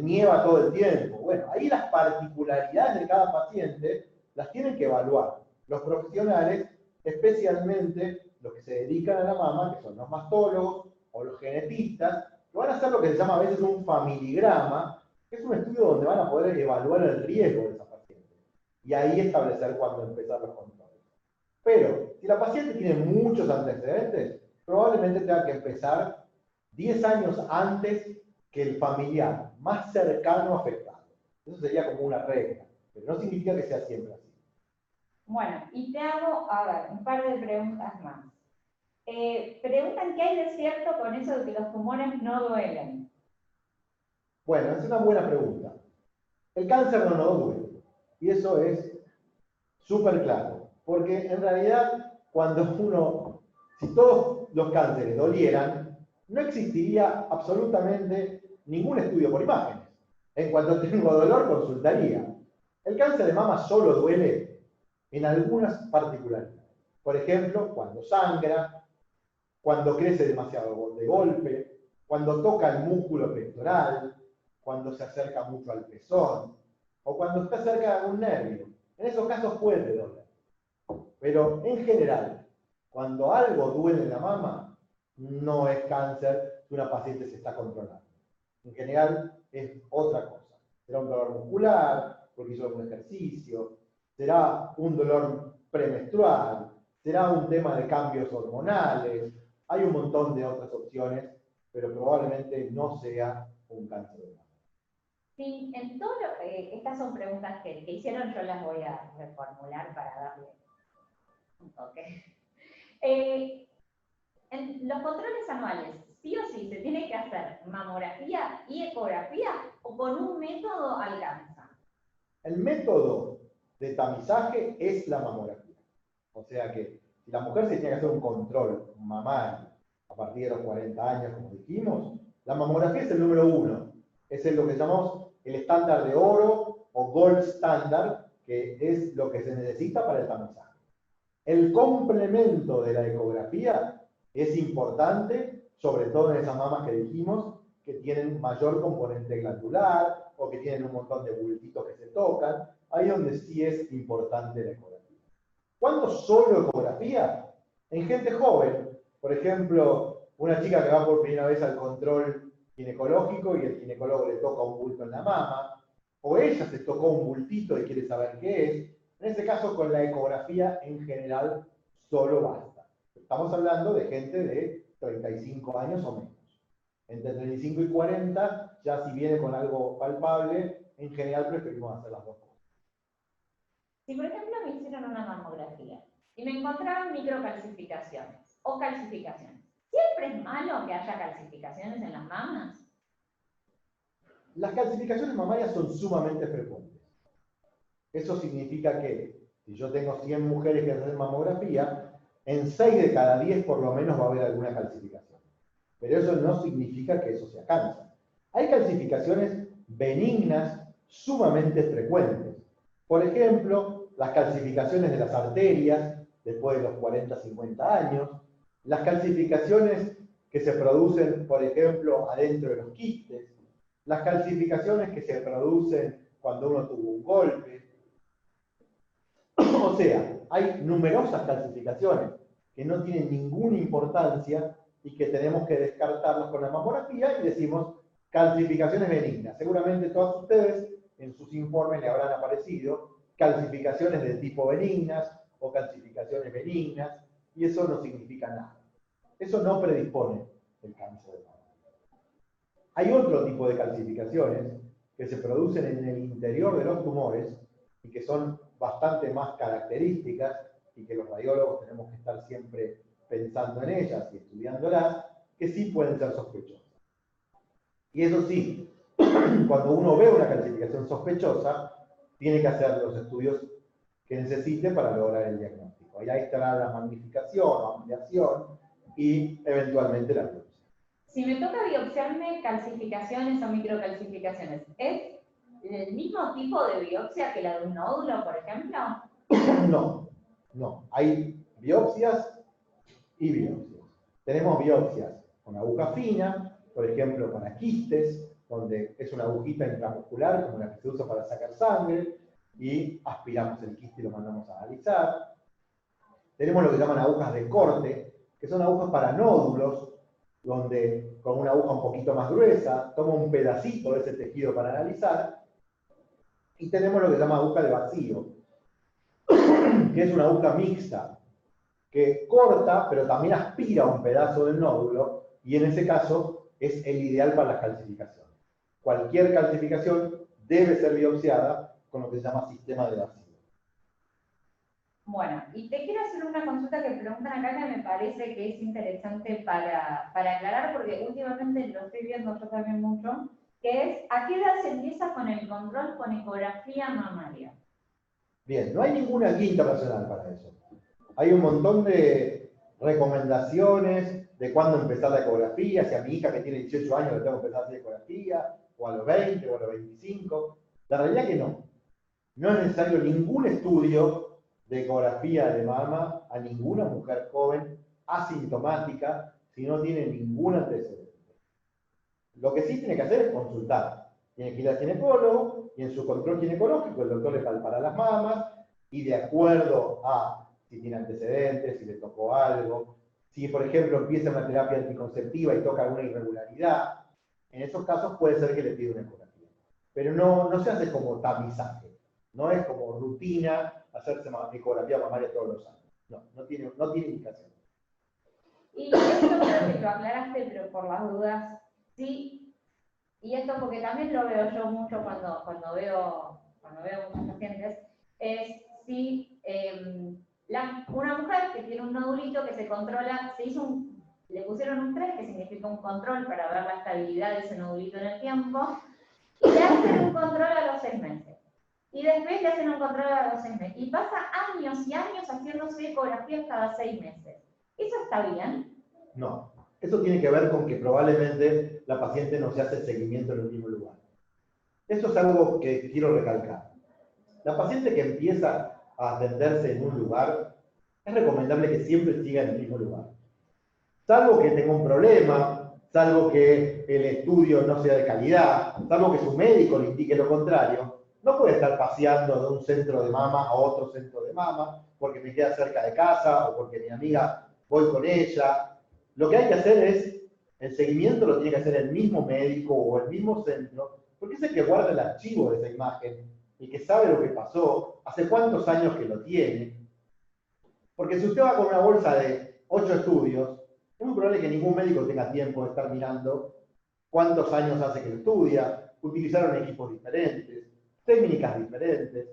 nieva todo el tiempo. Bueno, ahí las particularidades de cada paciente las tienen que evaluar los profesionales, especialmente los que se dedican a la mama, que son los mastólogos o los genetistas, que van a hacer lo que se llama a veces un familigrama, que es un estudio donde van a poder evaluar el riesgo de esa paciente. Y ahí establecer cuándo empezar los controles. Pero, si la paciente tiene muchos antecedentes, probablemente tenga que empezar 10 años antes que el familiar más cercano afectado. Eso sería como una regla, pero no significa que sea siempre así. Bueno, y te hago, a ver, un par de preguntas más. Preguntan qué hay de cierto con eso de que los tumores no duelen. Bueno, es una buena pregunta. El cáncer no duele, y eso es súper claro, porque en realidad si todos los cánceres dolieran, no existiría absolutamente ningún estudio por imágenes. En cuanto tengo dolor, consultaría. El cáncer de mama solo duele en algunas particularidades. Por ejemplo, cuando sangra, cuando crece demasiado de golpe, cuando toca el músculo pectoral, cuando se acerca mucho al pezón, o cuando está cerca de algún nervio. En esos casos puede doler. Pero en general, cuando algo duele en la mama, no es cáncer que una paciente se está controlando. En general es otra cosa. Será un dolor muscular, porque hizo algún ejercicio, será un dolor premenstrual, será un tema de cambios hormonales. Hay un montón de otras opciones, pero probablemente no sea un cáncer de mama. Sí, en todo estas son preguntas que hicieron, yo las voy a reformular para darle un toque. En los controles anuales, sí o sí, se tiene que hacer mamografía y ecografía o con un método alcanza. El método de tamizaje es la mamografía. O sea que si la mujer se tiene que hacer un control mamario a partir de los 40 años, como dijimos, la mamografía es el número 1. Es lo que llamamos el estándar de oro o gold standard, que es lo que se necesita para el tamizaje. El complemento de la ecografía es importante, sobre todo en esas mamas que dijimos, que tienen mayor componente glandular o que tienen un montón de bultitos que se tocan. Ahí es donde sí es importante la ecografía. ¿Cuándo solo ecografía? En gente joven. Por ejemplo, una chica que va por primera vez al control ginecológico y el ginecólogo le toca un bulto en la mama, o ella se tocó un bultito y quiere saber qué es. En ese caso, con la ecografía en general solo basta. Estamos hablando de gente de 35 años o menos. Entre 35 y 40, ya si viene con algo palpable, en general preferimos hacer las dos cosas. Si por ejemplo me hicieron una mamografía y me encontraron microcalcificaciones o calcificaciones, ¿siempre es malo que haya calcificaciones en las mamas? Las calcificaciones mamarias son sumamente frecuentes. Eso significa que si yo tengo 100 mujeres que hacen mamografía, en 6 de cada 10 por lo menos va a haber alguna calcificación. Pero eso no significa que eso sea cáncer. Hay calcificaciones benignas sumamente frecuentes. Por ejemplo, las calcificaciones de las arterias después de los 40-50 años, las calcificaciones que se producen, por ejemplo, adentro de los quistes, las calcificaciones que se producen cuando uno tuvo un golpe. O sea, hay numerosas calcificaciones que no tienen ninguna importancia y que tenemos que descartarlas con la mamografía y decimos calcificaciones benignas. Seguramente todos ustedes en sus informes le habrán aparecido calcificaciones de tipo benignas o calcificaciones benignas, y eso no significa nada. Eso no predispone el cáncer de mama. Hay otro tipo de calcificaciones que se producen en el interior de los tumores y que son bastante más características y que los radiólogos tenemos que estar siempre pensando en ellas y estudiándolas, que sí pueden ser sospechosas. Y eso sí, cuando uno ve una calcificación sospechosa, tiene que hacer los estudios que necesite para lograr el diagnóstico. Ahí estará la magnificación o ampliación y eventualmente la biopsia. Si me toca biopsiarme calcificaciones o microcalcificaciones, ¿es el mismo tipo de biopsia que la de un nódulo, por ejemplo? No. Hay biopsias y biopsias. Tenemos biopsias con aguja fina, por ejemplo, para quistes, donde es una agujita intramuscular, como la que se usa para sacar sangre, y aspiramos el quiste y lo mandamos a analizar. Tenemos lo que llaman agujas de corte, que son agujas para nódulos, donde con una aguja un poquito más gruesa, toma un pedacito de ese tejido para analizar. Y tenemos lo que se llama aguja de vacío, que es una aguja mixta, que corta, pero también aspira un pedazo del nódulo, y en ese caso es el ideal para las calcificaciones. Cualquier calcificación debe ser biopsiada con lo que se llama sistema de vacío. Bueno, y te quiero hacer una consulta que preguntan acá que me parece que es interesante para aclarar, porque últimamente lo estoy viendo yo también mucho, que es, ¿a qué edad se empieza con el control con ecografía mamaria? Bien, no hay ninguna guía internacional para eso. Hay un montón de recomendaciones de cuándo empezar la ecografía, si a mi hija que tiene 18 años le tengo que empezar a hacer ecografía, o a los 20, o a los 25. La realidad es que no. No es necesario ningún estudio de ecografía de mama a ninguna mujer joven asintomática si no tiene ningún antecedente. Lo que sí tiene que hacer es consultar. Tiene que ir al ginecólogo y en su control ginecológico el doctor le palpará las mamas y de acuerdo a si tiene antecedentes, si le tocó algo, si por ejemplo empieza una terapia anticonceptiva y toca alguna irregularidad, en esos casos puede ser que le pida una ecografía. Pero no se hace como tamizaje, no es como rutina hacerse ecografía mamaria todos los años. No tiene indicación. Y esto creo que lo aclaraste, pero por las dudas, sí. Y esto porque también lo veo yo mucho cuando veo muchos pacientes, es si una mujer que tiene un nodulito que se controla, le pusieron un 3, que significa un control para ver la estabilidad de ese nodulito en el tiempo, y le hacen un control a los 6 meses. Y después le hacen un control a los 6 meses. Y pasa años y años haciéndose ecografías cada 6 meses. ¿Eso está bien? No. Eso tiene que ver con que probablemente la paciente no se hace seguimiento en el mismo lugar. Eso es algo que quiero recalcar. La paciente que empieza a atenderse en un lugar, es recomendable que siempre siga en el mismo lugar. Salvo que tenga un problema, salvo que el estudio no sea de calidad, salvo que su médico le indique lo contrario, no puede estar paseando de un centro de mama a otro centro de mama, porque me queda cerca de casa o porque mi amiga voy con ella. Lo que hay que hacer es, el seguimiento lo tiene que hacer el mismo médico o el mismo centro, porque es el que guarda el archivo de esa imagen, el que sabe lo que pasó, hace cuántos años que lo tiene. Porque si usted va con una bolsa de 8 estudios, es muy probable que ningún médico tenga tiempo de estar mirando cuántos años hace que lo estudia, utilizaron equipos diferentes, técnicas diferentes,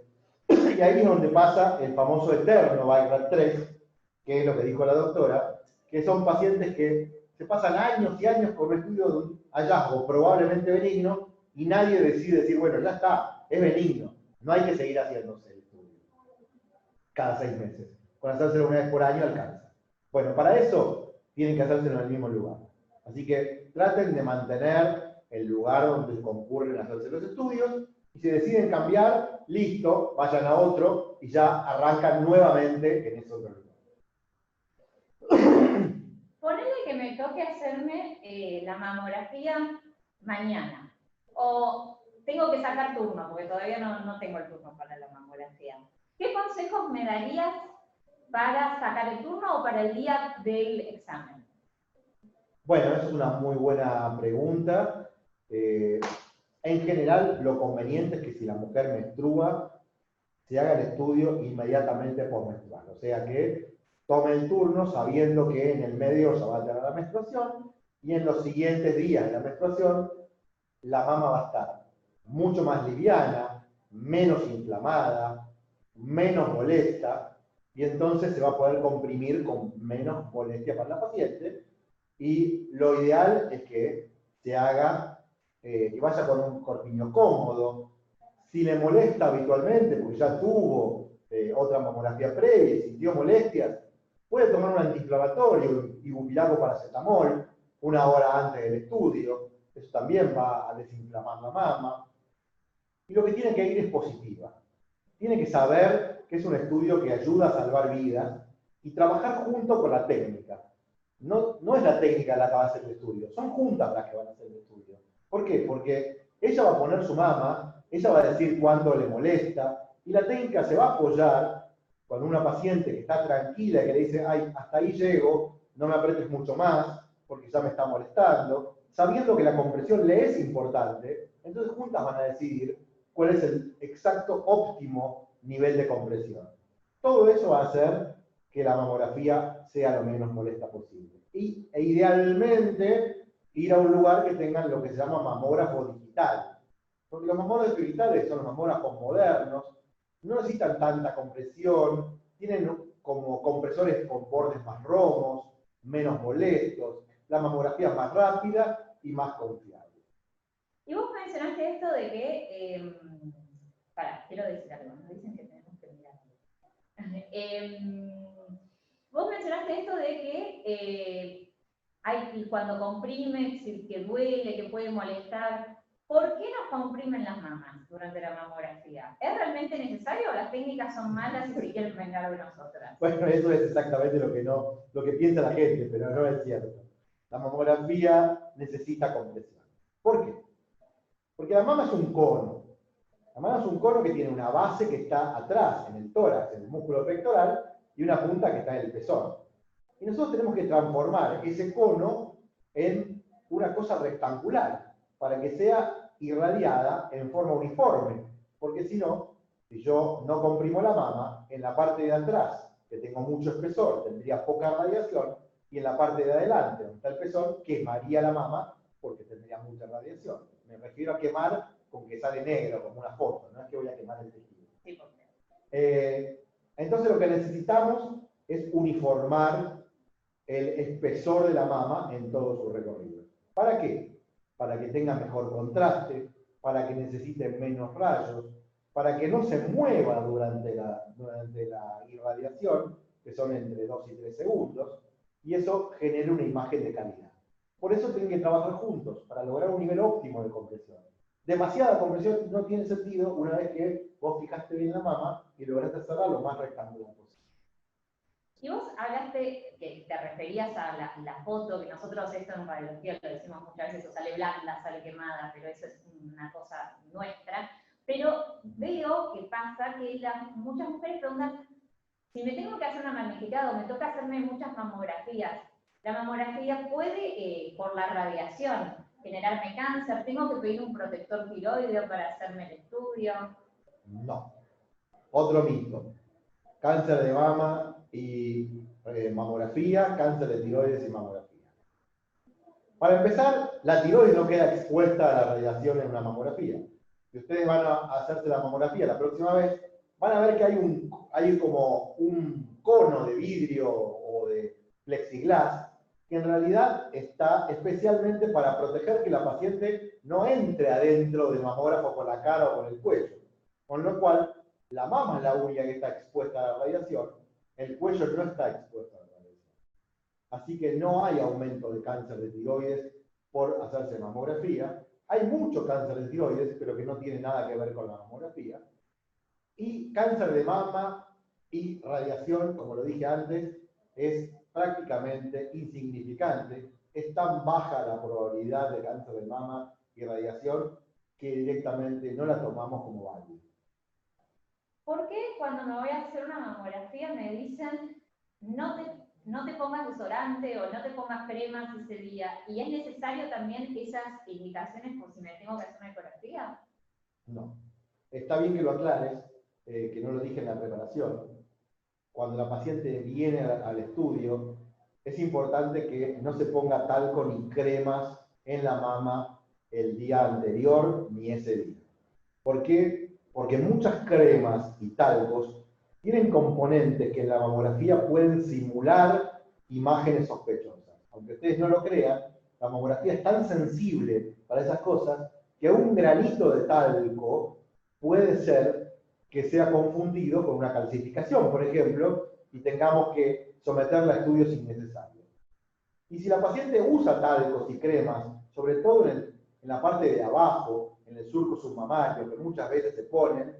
y ahí es donde pasa el famoso eterno Viral 3, que es lo que dijo la doctora, que son pacientes que se pasan años y años con un estudio de un hallazgo probablemente benigno y nadie decide decir, bueno, ya está, es benigno, no hay que seguir haciéndose el estudio cada 6 meses. Con hacérselo una vez por año alcanza. Bueno, para eso tienen que hacérselo en el mismo lugar. Así que traten de mantener el lugar donde concurren a hacerse los estudios y si deciden cambiar, listo, vayan a otro y ya arrancan nuevamente en ese otro lugar. Ponele que me toque hacerme la mamografía mañana. O tengo que sacar turno, porque todavía no tengo el turno para la mamografía. ¿Qué consejos me darías para sacar el turno o para el día del examen? Bueno, esa es una muy buena pregunta. En general, lo conveniente es que si la mujer menstrua, se haga el estudio inmediatamente por menstruar. O sea que tome el turno sabiendo que en el medio se va a tener la menstruación y en los siguientes días de la menstruación la mama va a estar mucho más liviana, menos inflamada, menos molesta y entonces se va a poder comprimir con menos molestia para la paciente y lo ideal es que se haga y vaya con un corpiño cómodo. Si le molesta habitualmente, porque ya tuvo otra mamografía previa y sintió molestias, puede tomar un antiinflamatorio, ibupilaco paracetamol, 1 hora antes del estudio. Eso también va a desinflamar la mama. Y lo que tiene que ir es positiva. Tiene que saber que es un estudio que ayuda a salvar vidas y trabajar junto con la técnica. No es la técnica la que va a hacer el estudio, son juntas las que van a hacer el estudio. ¿Por qué? Porque ella va a poner su mama, ella va a decir cuándo le molesta, y la técnica se va a apoyar con una paciente que está tranquila y que le dice, ay, hasta ahí llego, no me apretes mucho más, porque ya me está molestando, sabiendo que la compresión le es importante, entonces juntas van a decidir cuál es el exacto óptimo nivel de compresión. Todo eso va a hacer que la mamografía sea lo menos molesta posible. E idealmente ir a un lugar que tengan lo que se llama mamógrafo digital. Porque los mamógrafos digitales son los mamógrafos modernos, no necesitan tanta compresión, tienen como compresores con bordes más romos, menos molestos, la mamografía es más rápida y más confiable. Y vos mencionaste esto de que, quiero decir algo, nos dicen que tenemos que mirar. Vos mencionaste esto de que cuando comprime, que duele, que puede molestar. ¿Por qué nos comprimen las mamas durante la mamografía? ¿Es realmente necesario o las técnicas son malas y se quieren vengar de nosotras? Bueno, eso es exactamente lo que piensa la gente, pero no es cierto. La mamografía necesita compresión. ¿Por qué? Porque la mama es un cono. La mama es un cono que tiene una base que está atrás, en el tórax, en el músculo pectoral, y una punta que está en el pezón. Y nosotros tenemos que transformar ese cono en una cosa rectangular, para que sea irradiada en forma uniforme. Porque si no, si yo no comprimo la mama, en la parte de atrás, que tengo mucho espesor, tendría poca radiación, y en la parte de adelante, donde está el pezón, quemaría la mama porque tendría mucha radiación. Me refiero a quemar con que sale negro, como una foto, no es que voy a quemar el tejido. Sí, Entonces lo que necesitamos es uniformar el espesor de la mama en todo su recorrido. ¿Para qué? Para que tenga mejor contraste, para que necesite menos rayos, para que no se mueva durante la irradiación, que son entre 2 y 3 segundos, y eso genera una imagen de calidad. Por eso tienen que trabajar juntos, para lograr un nivel óptimo de compresión. Demasiada compresión no tiene sentido una vez que vos fijaste bien la mama y lograste hacerla lo más rectangular posible. Y vos hablaste, que te referías a la foto, que nosotros esto en radiología lo decimos muchas veces, o sale blanda, sale quemada, pero eso es una cosa nuestra. Pero veo que pasa que muchas mujeres preguntan, si me tengo que hacer una magnificado, me toca hacerme muchas mamografías. La mamografía puede, por la radiación, generarme cáncer. ¿Tengo que pedir un protector tiroideo para hacerme el estudio? No. Otro mito. Cáncer de mama y mamografía, cáncer de tiroides y mamografía. Para empezar, la tiroides no queda expuesta a la radiación en una mamografía. Si ustedes van a hacerse la mamografía la próxima vez, van a ver que hay como un cono de vidrio o de plexiglas que en realidad está especialmente para proteger que la paciente no entre adentro del mamógrafo con la cara o con el cuello. Con lo cual, la mama es la única que está expuesta a la radiación, el cuello no está expuesto a la radiación. Así que no hay aumento de cáncer de tiroides por hacerse mamografía. Hay mucho cáncer de tiroides, pero que no tiene nada que ver con la mamografía. Y cáncer de mama y radiación, como lo dije antes, es prácticamente insignificante. Es tan baja la probabilidad de cáncer de mama y radiación que directamente no la tomamos como válida. ¿Por qué cuando me voy a hacer una mamografía me dicen no te pongas desodorante o no te pongas cremas ese día? ¿Y es necesario también esas indicaciones por si me tengo que hacer una ecografía? No. Está bien que lo aclares, que no lo dije en la preparación. Cuando la paciente viene al estudio, es importante que no se ponga talco ni cremas en la mama el día anterior ni ese día. ¿Por qué? Porque muchas cremas y talcos tienen componentes que en la mamografía pueden simular imágenes sospechosas. Aunque ustedes no lo crean, la mamografía es tan sensible para esas cosas que un granito de talco puede ser que sea confundido con una calcificación, por ejemplo, y tengamos que someterla a estudios innecesarios. Y si la paciente usa talcos y cremas, sobre todo en la parte de abajo, en el surco submamario, que muchas veces se ponen,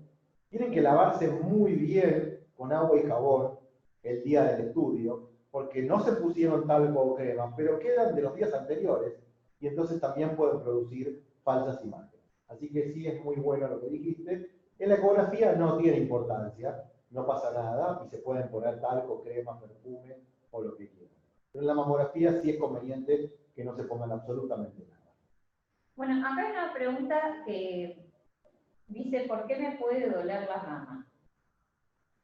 tienen que lavarse muy bien con agua y jabón el día del estudio, porque no se pusieron talco o crema, pero quedan de los días anteriores, y entonces también pueden producir falsas imágenes. Así que sí es muy bueno lo que dijiste. En la ecografía no tiene importancia, no pasa nada, y se pueden poner talco, crema, perfume o lo que quieran. Pero en la mamografía sí es conveniente que no se pongan absolutamente nada. Bueno, acá hay una pregunta que dice, ¿por qué me puede doler la mama?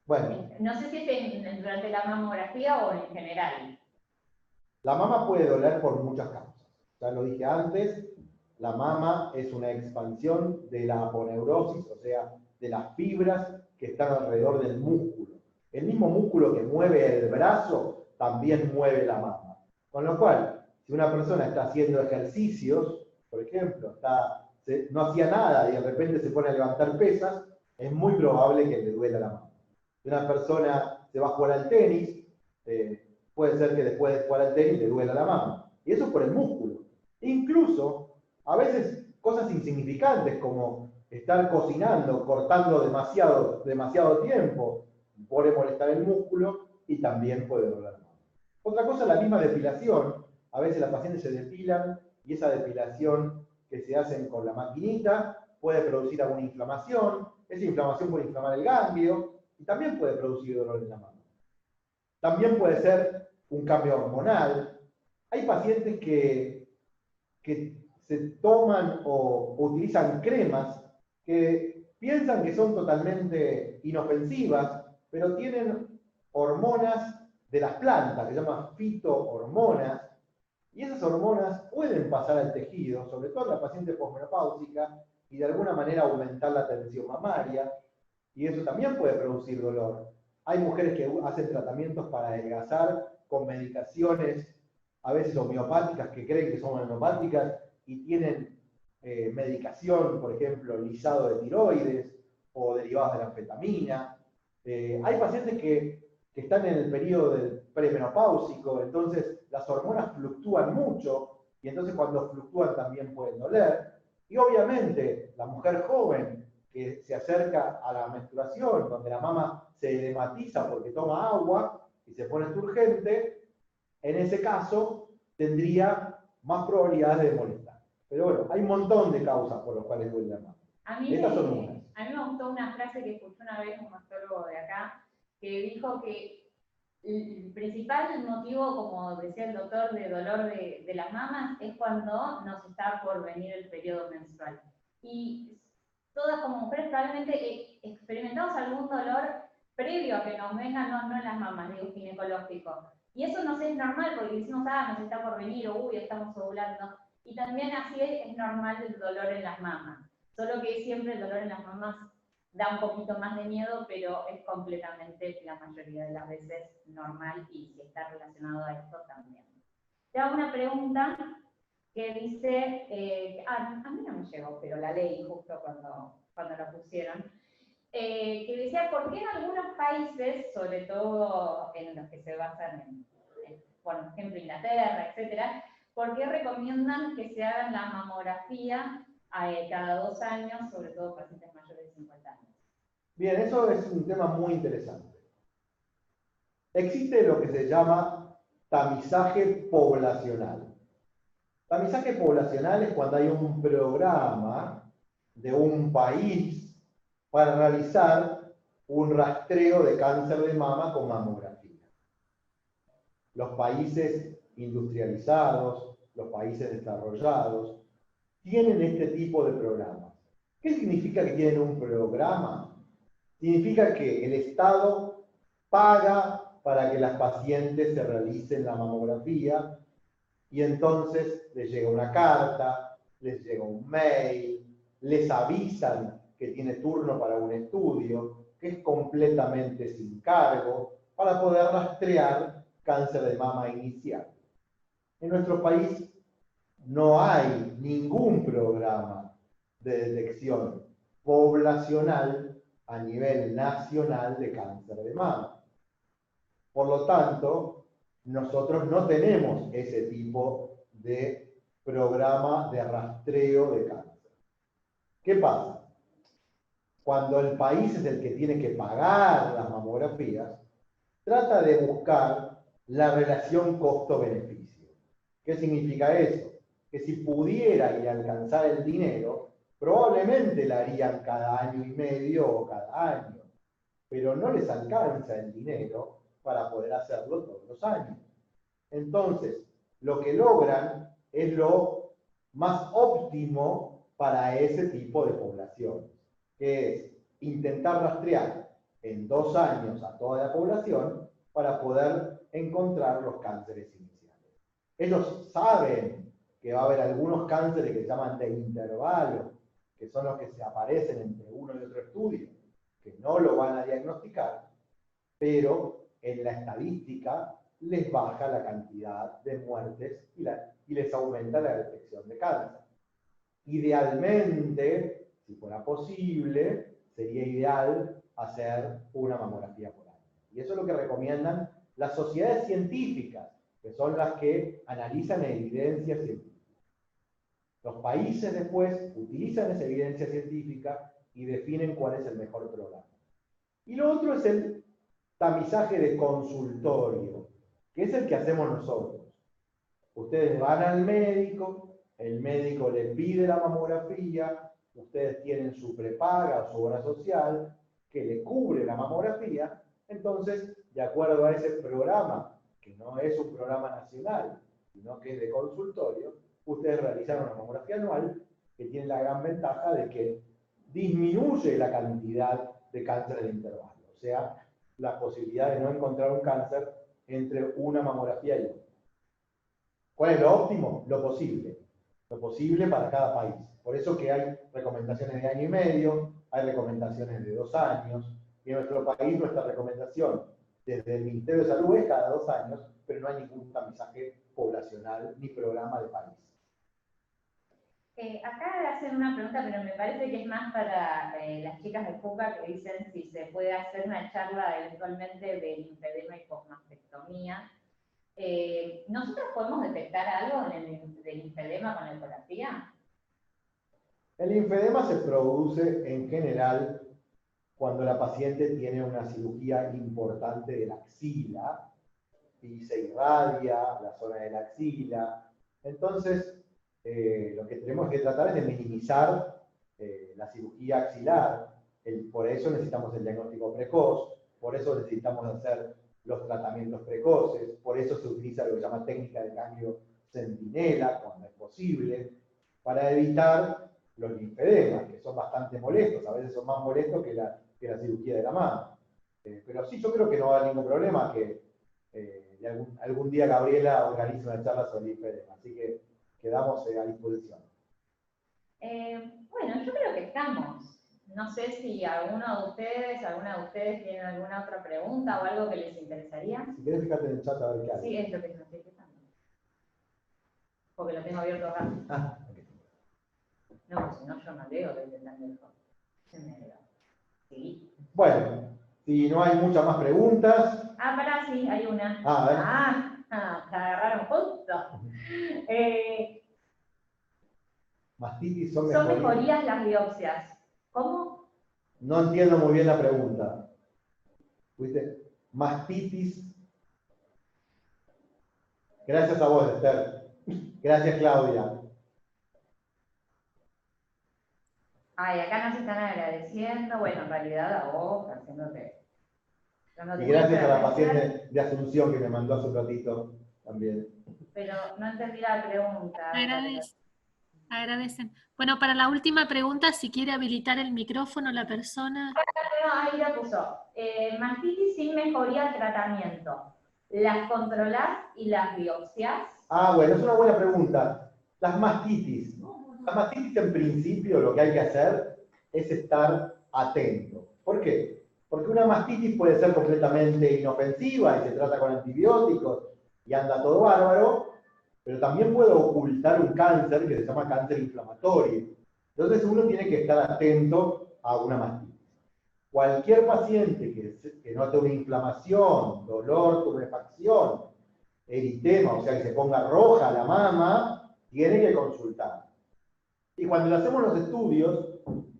Bueno, no sé si es durante la mamografía o en general. la mama puede doler por muchas causas. Ya lo dije antes, la mama es una expansión de la aponeurosis, o sea, de las fibras que están alrededor del músculo. El mismo músculo que mueve el brazo también mueve la mama. Con lo cual, si una persona está haciendo ejercicios, por ejemplo, no hacía nada y de repente se pone a levantar pesas, es muy probable que le duela la mama. Si una persona se va a jugar al tenis, puede ser que después de jugar al tenis le duela la mama. Y eso es por el músculo. Incluso, a veces cosas insignificantes como estar cocinando, cortando demasiado tiempo, puede molestar el músculo y también puede doler más. Otra cosa, la misma depilación. A veces las pacientes se depilan y esa depilación que se hacen con la maquinita puede producir alguna inflamación. Esa inflamación puede inflamar el ganglio y también puede producir dolor en la mano. También puede ser un cambio hormonal. Hay pacientes que se toman o utilizan cremas que piensan que son totalmente inofensivas, pero tienen hormonas de las plantas, que se llaman fitohormonas, y esas hormonas pueden pasar al tejido, sobre todo en la paciente posmenopáusica, y de alguna manera aumentar la tensión mamaria, y eso también puede producir dolor. Hay mujeres que hacen tratamientos para adelgazar con medicaciones, a veces homeopáticas, que creen que son homeopáticas, y tienen medicación, por ejemplo, lisado de tiroides, o derivados de la anfetamina. Hay pacientes que están en el periodo del premenopáusico, entonces las hormonas fluctúan mucho, y entonces cuando fluctúan también pueden doler. Y obviamente la mujer joven que se acerca a la menstruación, donde la mama se edematiza porque toma agua y se pone turgente, en ese caso tendría más probabilidades de molestar. Pero bueno, hay un montón de causas por las cuales duele la mama. A mí me gustó una frase que escuché una vez un mastólogo de acá, que dijo que el principal motivo, como decía el doctor, de dolor de las mamas es cuando nos está por venir el periodo menstrual. Y todas como mujeres probablemente experimentamos algún dolor previo a que nos venga, no en las mamas, digo, ginecológico. Y eso no es normal, porque decimos, nos está por venir, o uy, estamos ovulando. Y también así es normal el dolor en las mamas. Solo que siempre el dolor en las mamas da un poquito más de miedo, pero es completamente, la mayoría de las veces, normal, y si está relacionado a esto también. Te hago una pregunta que dice, a mí no me llegó, pero la leí justo cuando la pusieron, que decía, ¿por qué en algunos países, sobre todo en los que se basan por ejemplo, Inglaterra, etcétera, por qué recomiendan que se hagan la mamografía cada 2 años, sobre todo pacientes mayores de 50 años? Bien, eso es un tema muy interesante. Existe lo que se llama tamizaje poblacional. Tamizaje poblacional es cuando hay un programa de un país para realizar un rastreo de cáncer de mama con mamografía. Los países industrializados, los países desarrollados, tienen este tipo de programas. ¿Qué significa que tienen un programa? Significa que el Estado paga para que las pacientes se realicen la mamografía y entonces les llega una carta, les llega un mail, les avisan que tiene turno para un estudio, que es completamente sin cargo, para poder rastrear cáncer de mama inicial. En nuestro país no hay ningún programa de detección poblacional a nivel nacional de cáncer de mama. Por lo tanto, nosotros no tenemos ese tipo de programa de rastreo de cáncer. ¿Qué pasa? Cuando el país es el que tiene que pagar las mamografías, trata de buscar la relación costo-beneficio. ¿Qué significa eso? Que si pudiera y alcanzar el dinero, probablemente la harían cada año y medio o cada año, pero no les alcanza el dinero para poder hacerlo todos los años. Entonces, lo que logran es lo más óptimo para ese tipo de población, que es intentar rastrear en 2 años a toda la población para poder encontrar los cánceres iniciales. Ellos saben que va a haber algunos cánceres que se llaman de intervalo, que son los que se aparecen entre uno y otro estudio, que no lo van a diagnosticar, pero en la estadística les baja la cantidad de muertes y les aumenta la detección de cáncer. Idealmente, si fuera posible, sería ideal hacer una mamografía por año. Y eso es lo que recomiendan las sociedades científicas, que son las que analizan evidencia científica. Los países después utilizan esa evidencia científica y definen cuál es el mejor programa. Y lo otro es el tamizaje de consultorio, que es el que hacemos nosotros. Ustedes van al médico, el médico les pide la mamografía, ustedes tienen su prepaga o su obra social que le cubre la mamografía, entonces, de acuerdo a ese programa, que no es un programa nacional, sino que es de consultorio, ustedes realizan una mamografía anual que tiene la gran ventaja de que disminuye la cantidad de cáncer de intervalo, o sea, la posibilidad de no encontrar un cáncer entre una mamografía y otra. ¿Cuál es lo óptimo? Lo posible para cada país. Por eso que hay recomendaciones de año y medio, hay recomendaciones de 2 años, y en nuestro país nuestra recomendación desde el Ministerio de Salud es cada 2 años, pero no hay ningún tamizaje poblacional ni programa de país. Acá hacen una pregunta, pero me parece que es más para las chicas de FUCA que dicen si se puede hacer una charla eventualmente de linfedema y posmastectomía. ¿Nosotros podemos detectar algo del linfedema con la ecografía? El linfedema se produce en general cuando la paciente tiene una cirugía importante de la axila y se irradia la zona de la axila. Entonces, lo que tenemos que tratar es de minimizar la cirugía axilar. Por eso necesitamos el diagnóstico precoz, por eso necesitamos hacer los tratamientos precoces, por eso se utiliza lo que se llama técnica de cambio centinela, cuando es posible, para evitar los linfedemas, que son bastante molestos, a veces son más molestos que la cirugía de la mama. Pero sí, yo creo que no va a haber ningún problema que algún día Gabriela organice una charla sobre linfedema, así que quedamos a disposición. Bueno, yo creo que estamos. No sé si alguna de ustedes tienen alguna otra pregunta o algo que les interesaría. Si querés, fíjate en el chat a ver qué hay. Sí, es lo que no estoy fijando. Porque lo tengo abierto acá. Ah, okay. No, si no yo no leo desde tan lejos. Se me leo. Sí. Bueno, si no hay muchas más preguntas. Ah, pará, sí, hay una. A ver. Te agarraron justo. Mastitis son mejorías las biopsias. ¿Cómo? No entiendo muy bien la pregunta. ¿Viste? Mastitis. Gracias a vos, Esther. Gracias, Claudia. Ay, acá nos están agradeciendo. Bueno, en realidad a vos, haciéndote. Y gracias a la paciente de Asunción que me mandó hace un ratito también. Pero no entendí la pregunta. Agradecen. Bueno, para la última pregunta, si quiere habilitar el micrófono la persona. Ahí la puso. Mastitis sin mejoría al tratamiento. ¿Las controlás y las biopsias? Ah, bueno, es una buena pregunta. Las mastitis. Las mastitis en principio lo que hay que hacer es estar atento. ¿Por qué? Porque una mastitis puede ser completamente inofensiva y se trata con antibióticos y anda todo bárbaro, pero también puede ocultar un cáncer que se llama cáncer inflamatorio. Entonces uno tiene que estar atento a una mastitis. Cualquier paciente que note una inflamación, dolor, tumefacción, eritema, o sea que se ponga roja la mama, tiene que consultar. Y cuando le hacemos los estudios,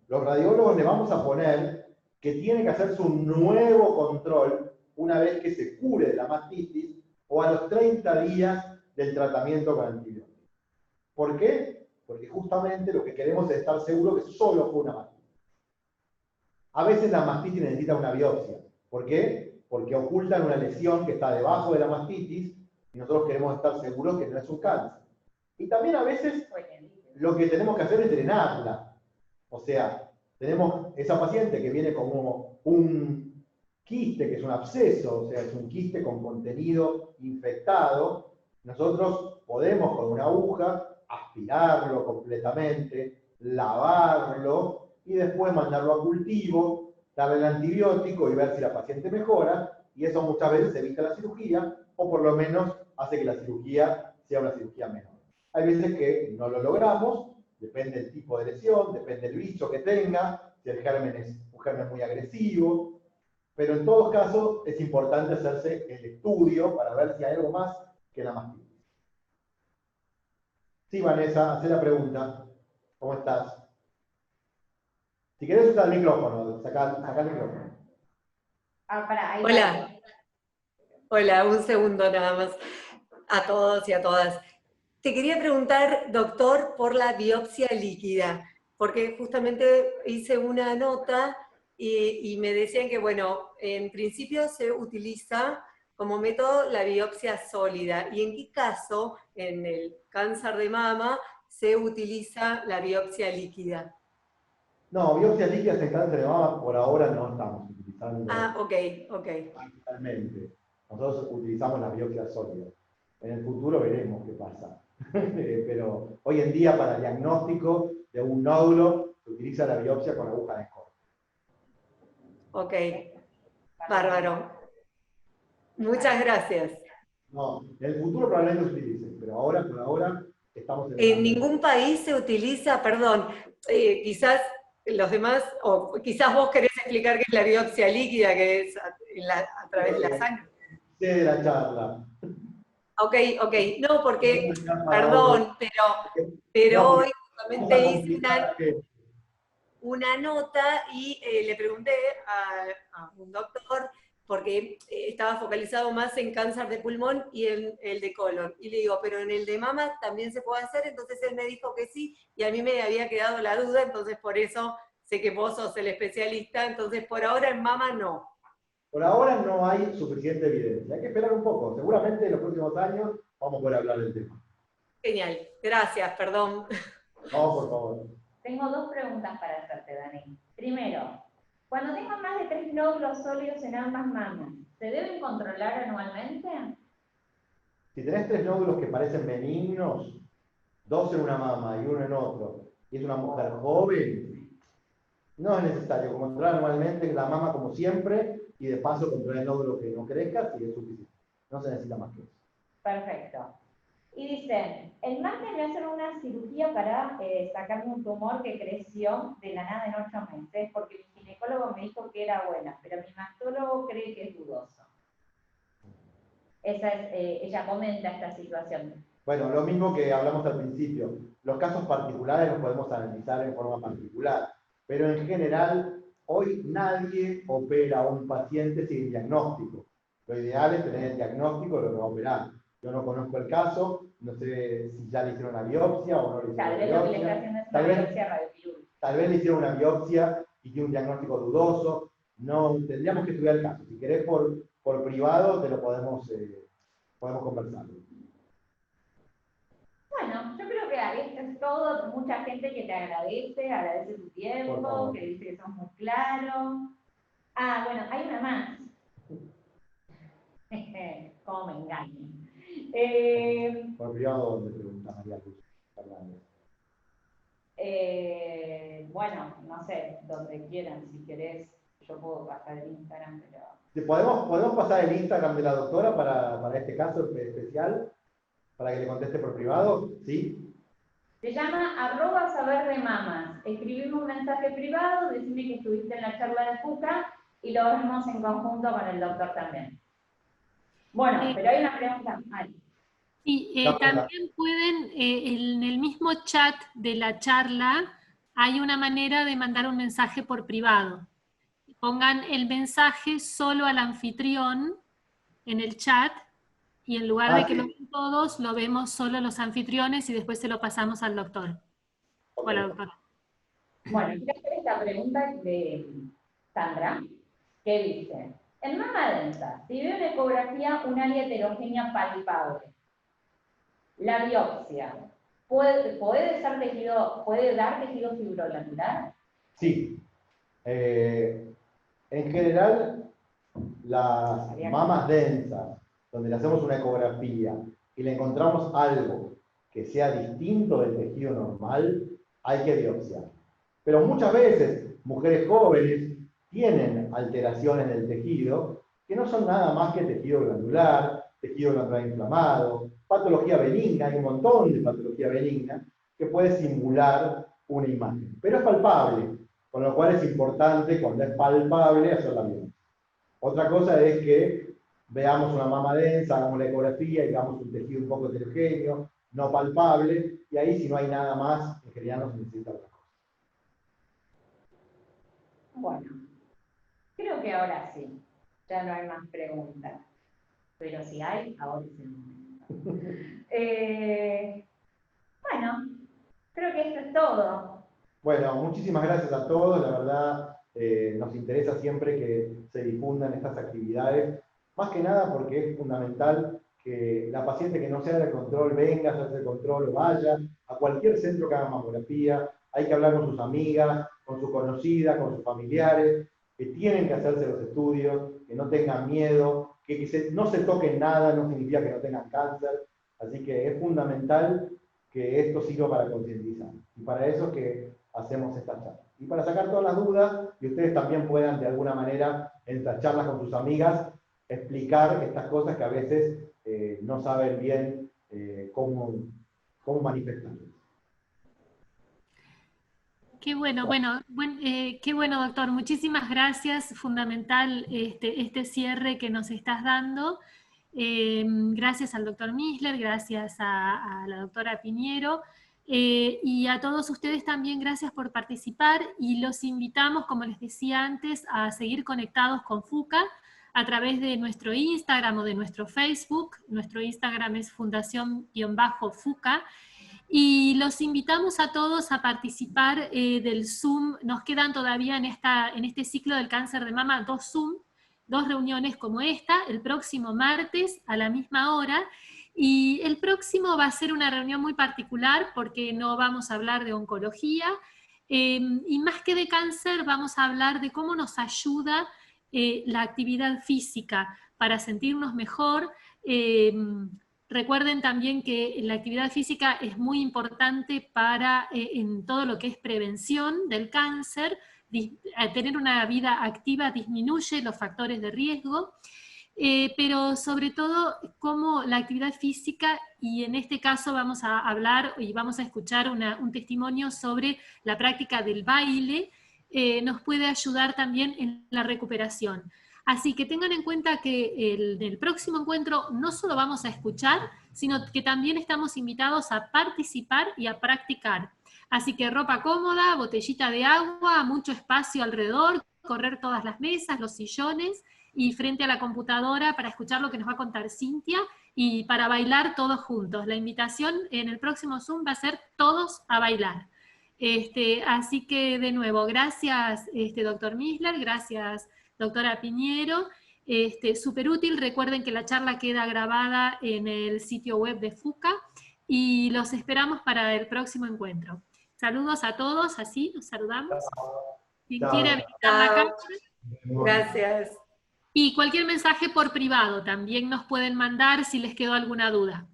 los radiólogos le vamos a poner que tiene que hacerse un nuevo control una vez que se cure de la mastitis o a los 30 días del tratamiento con antibióticos. ¿Por qué? Porque justamente lo que queremos es estar seguros que solo fue una mastitis. A veces la mastitis necesita una biopsia. ¿Por qué? Porque ocultan una lesión que está debajo de la mastitis y nosotros queremos estar seguros que no es un cáncer. Y también a veces lo que tenemos que hacer es drenarla. O sea, tenemos esa paciente que viene como un quiste, que es un absceso, o sea, es un quiste con contenido infectado. Nosotros podemos con una aguja aspirarlo completamente, lavarlo y después mandarlo a cultivo, darle el antibiótico y ver si la paciente mejora, y eso muchas veces evita la cirugía o por lo menos hace que la cirugía sea una cirugía menor. Hay veces que no lo logramos, depende del tipo de lesión, depende del bicho que tenga, si el germen es un germen muy agresivo, pero en todos casos es importante hacerse el estudio para ver si hay algo más que la mastitis. Sí, Vanessa, hacé la pregunta. ¿Cómo estás? Si querés usar el micrófono, sacá el micrófono. Ahí Hola, hola, un segundo nada más a todos y a todas. Te quería preguntar, doctor, por la biopsia líquida, porque justamente hice una nota y me decían que, bueno, en principio se utiliza como método la biopsia sólida, y en qué caso, en el cáncer de mama, se utiliza la biopsia líquida. No, biopsias líquidas en cáncer de mama por ahora no estamos utilizando Ah, ok. actualmente. Nosotros utilizamos las biopsias sólidas. En el futuro veremos qué pasa. Pero hoy en día para el diagnóstico de un nódulo se utiliza la biopsia con aguja de escoba. Ok, bárbaro. Muchas gracias. No, en el futuro probablemente se utilice, pero ahora, por ahora, estamos en En ningún país se utiliza, perdón, quizás los demás, o quizás vos querés explicar qué es la biopsia líquida, que es a través de la sangre. Sé de la charla. Ok, no, porque, Para perdón, otro. pero No, hoy vamos a justamente hice complicar una nota y le pregunté a un doctor, porque estaba focalizado más en cáncer de pulmón y en el de colon. Y le digo, pero en el de mama también se puede hacer, entonces él me dijo que sí, y a mí me había quedado la duda, entonces por eso sé que vos sos el especialista, entonces por ahora en mama no. Por ahora no hay suficiente evidencia. Hay que esperar un poco. Seguramente en los próximos años vamos a poder hablar del tema. Genial, gracias, perdón. No, por favor. tengo dos preguntas para hacerte, Dani. Primero, cuando tengo más de 3 nódulos sólidos en ambas mamas, ¿se deben controlar anualmente? Si tenés 3 nódulos que parecen benignos, 2 en una mama y uno en otro, y es una mujer joven, no es necesario controlar anualmente la mama como siempre, y de paso controlar el nódulo que no crezca, si es suficiente. No se necesita más que eso. Perfecto. Y dicen, el martes me hacen una cirugía para sacarme un tumor que creció de la nada en 8 meses, porque mi ginecólogo me dijo que era buena, pero mi mastólogo cree que es dudoso. Ella comenta esta situación. Bueno, lo mismo que hablamos al principio. Los casos particulares los podemos analizar en forma particular, pero en general, hoy nadie opera a un paciente sin diagnóstico. Lo ideal es tener el diagnóstico de lo que va a operar. Yo no conozco el caso, no sé si ya le hicieron una biopsia o no le hicieron Tal vez lo que le está haciendo es una biopsia radioquirúrgica. Tal vez le hicieron una biopsia y tiene un diagnóstico dudoso. No, tendríamos que estudiar el caso. Si querés por privado, te lo podemos conversar. Bueno, yo creo que esto es todo. Mucha gente que te agradece tu tiempo, que dice que sos muy claro. Ah, bueno, hay una más. ¿Cómo me engañan? Por privado me pregunta María Luz Fernández. Bueno, no sé, donde quieran, si querés, yo puedo pasar el Instagram, pero... ¿Podemos pasar el Instagram de la doctora para este caso especial? ¿Para que le conteste por privado? ¿Sí? Se llama @saberdemamas. Escribime un mensaje privado, decime que estuviste en la charla de FUCA y lo vemos en conjunto con el doctor también. Bueno, pero hay una pregunta. Sí, también pueden, en el mismo chat de la charla, hay una manera de mandar un mensaje por privado. Pongan el mensaje solo al anfitrión en el chat, y en lugar de que lo ven todos, lo vemos solo los anfitriones y después se lo pasamos al doctor. O a la doctora. Bueno, quiero hacer esta pregunta de Sandra, que dice, en mama densa, si veo en ecografía un área heterogénea palpable, la biopsia, ¿puede dar tejido fibroglandular? Sí. En general, las mamas densas, donde le hacemos una ecografía y le encontramos algo que sea distinto del tejido normal, hay que biopsiar. Pero muchas veces, mujeres jóvenes tienen alteraciones del tejido que no son nada más que tejido glandular inflamado, patología benigna, hay un montón de patología benigna que puede simular una imagen. Pero es palpable, con lo cual es importante, cuando es palpable, hacerla bien. Otra cosa es que veamos una mama densa, hagamos la ecografía y veamos un tejido un poco heterogéneo, no palpable, y ahí si no hay nada más, en general no se necesita otra cosa. Bueno, creo que ahora sí, ya no hay más preguntas, pero si hay, ahora es el momento. Bueno, creo que esto es todo. Bueno, muchísimas gracias a todos, la verdad nos interesa siempre que se difundan estas actividades, más que nada porque es fundamental que la paciente que no se haga el control venga a hacerse el control o vaya a cualquier centro que haga mamografía. Hay que hablar con sus amigas, con sus conocidas, con sus familiares, que tienen que hacerse los estudios, que no tengan miedo, que no se toquen nada, no significa que no tengan cáncer. Así que es fundamental que esto sirva para concientizar. Y para eso es que hacemos esta charla. Y para sacar todas las dudas, y ustedes también puedan de alguna manera, en estas charlas con sus amigas, explicar estas cosas que a veces no saben bien cómo manifestarlas. Qué bueno, qué bueno, doctor. Muchísimas gracias. Fundamental este cierre que nos estás dando. Gracias al doctor Missler, gracias a la doctora Piñero, y a todos ustedes también gracias por participar, y los invitamos, como les decía antes, a seguir conectados con FUCA a través de nuestro Instagram o de nuestro Facebook. Nuestro Instagram es fundación-FUCA, y los invitamos a todos a participar del Zoom. Nos quedan todavía en este ciclo del cáncer de mama 2 Zoom, 2 reuniones como esta, el próximo martes a la misma hora, y el próximo va a ser una reunión muy particular porque no vamos a hablar de oncología, y más que de cáncer vamos a hablar de cómo nos ayuda la actividad física para sentirnos mejor. Recuerden también que la actividad física es muy importante para en todo lo que es prevención del cáncer. Tener una vida activa disminuye los factores de riesgo, pero sobre todo cómo la actividad física, y en este caso vamos a hablar y vamos a escuchar un testimonio sobre la práctica del baile, nos puede ayudar también en la recuperación. Así que tengan en cuenta que en el próximo encuentro no solo vamos a escuchar, sino que también estamos invitados a participar y a practicar. Así que ropa cómoda, botellita de agua, mucho espacio alrededor, correr todas las mesas, los sillones, y frente a la computadora para escuchar lo que nos va a contar Cintia, y para bailar todos juntos. La invitación en el próximo Zoom va a ser todos a bailar. Así que de nuevo, gracias doctor Missler, gracias doctora Piñero, súper útil. Recuerden que la charla queda grabada en el sitio web de FUCA, y los esperamos para el próximo encuentro. Saludos a todos, así nos saludamos. Quien quiera visitar la cámara. Gracias. Y cualquier mensaje por privado también nos pueden mandar si les quedó alguna duda.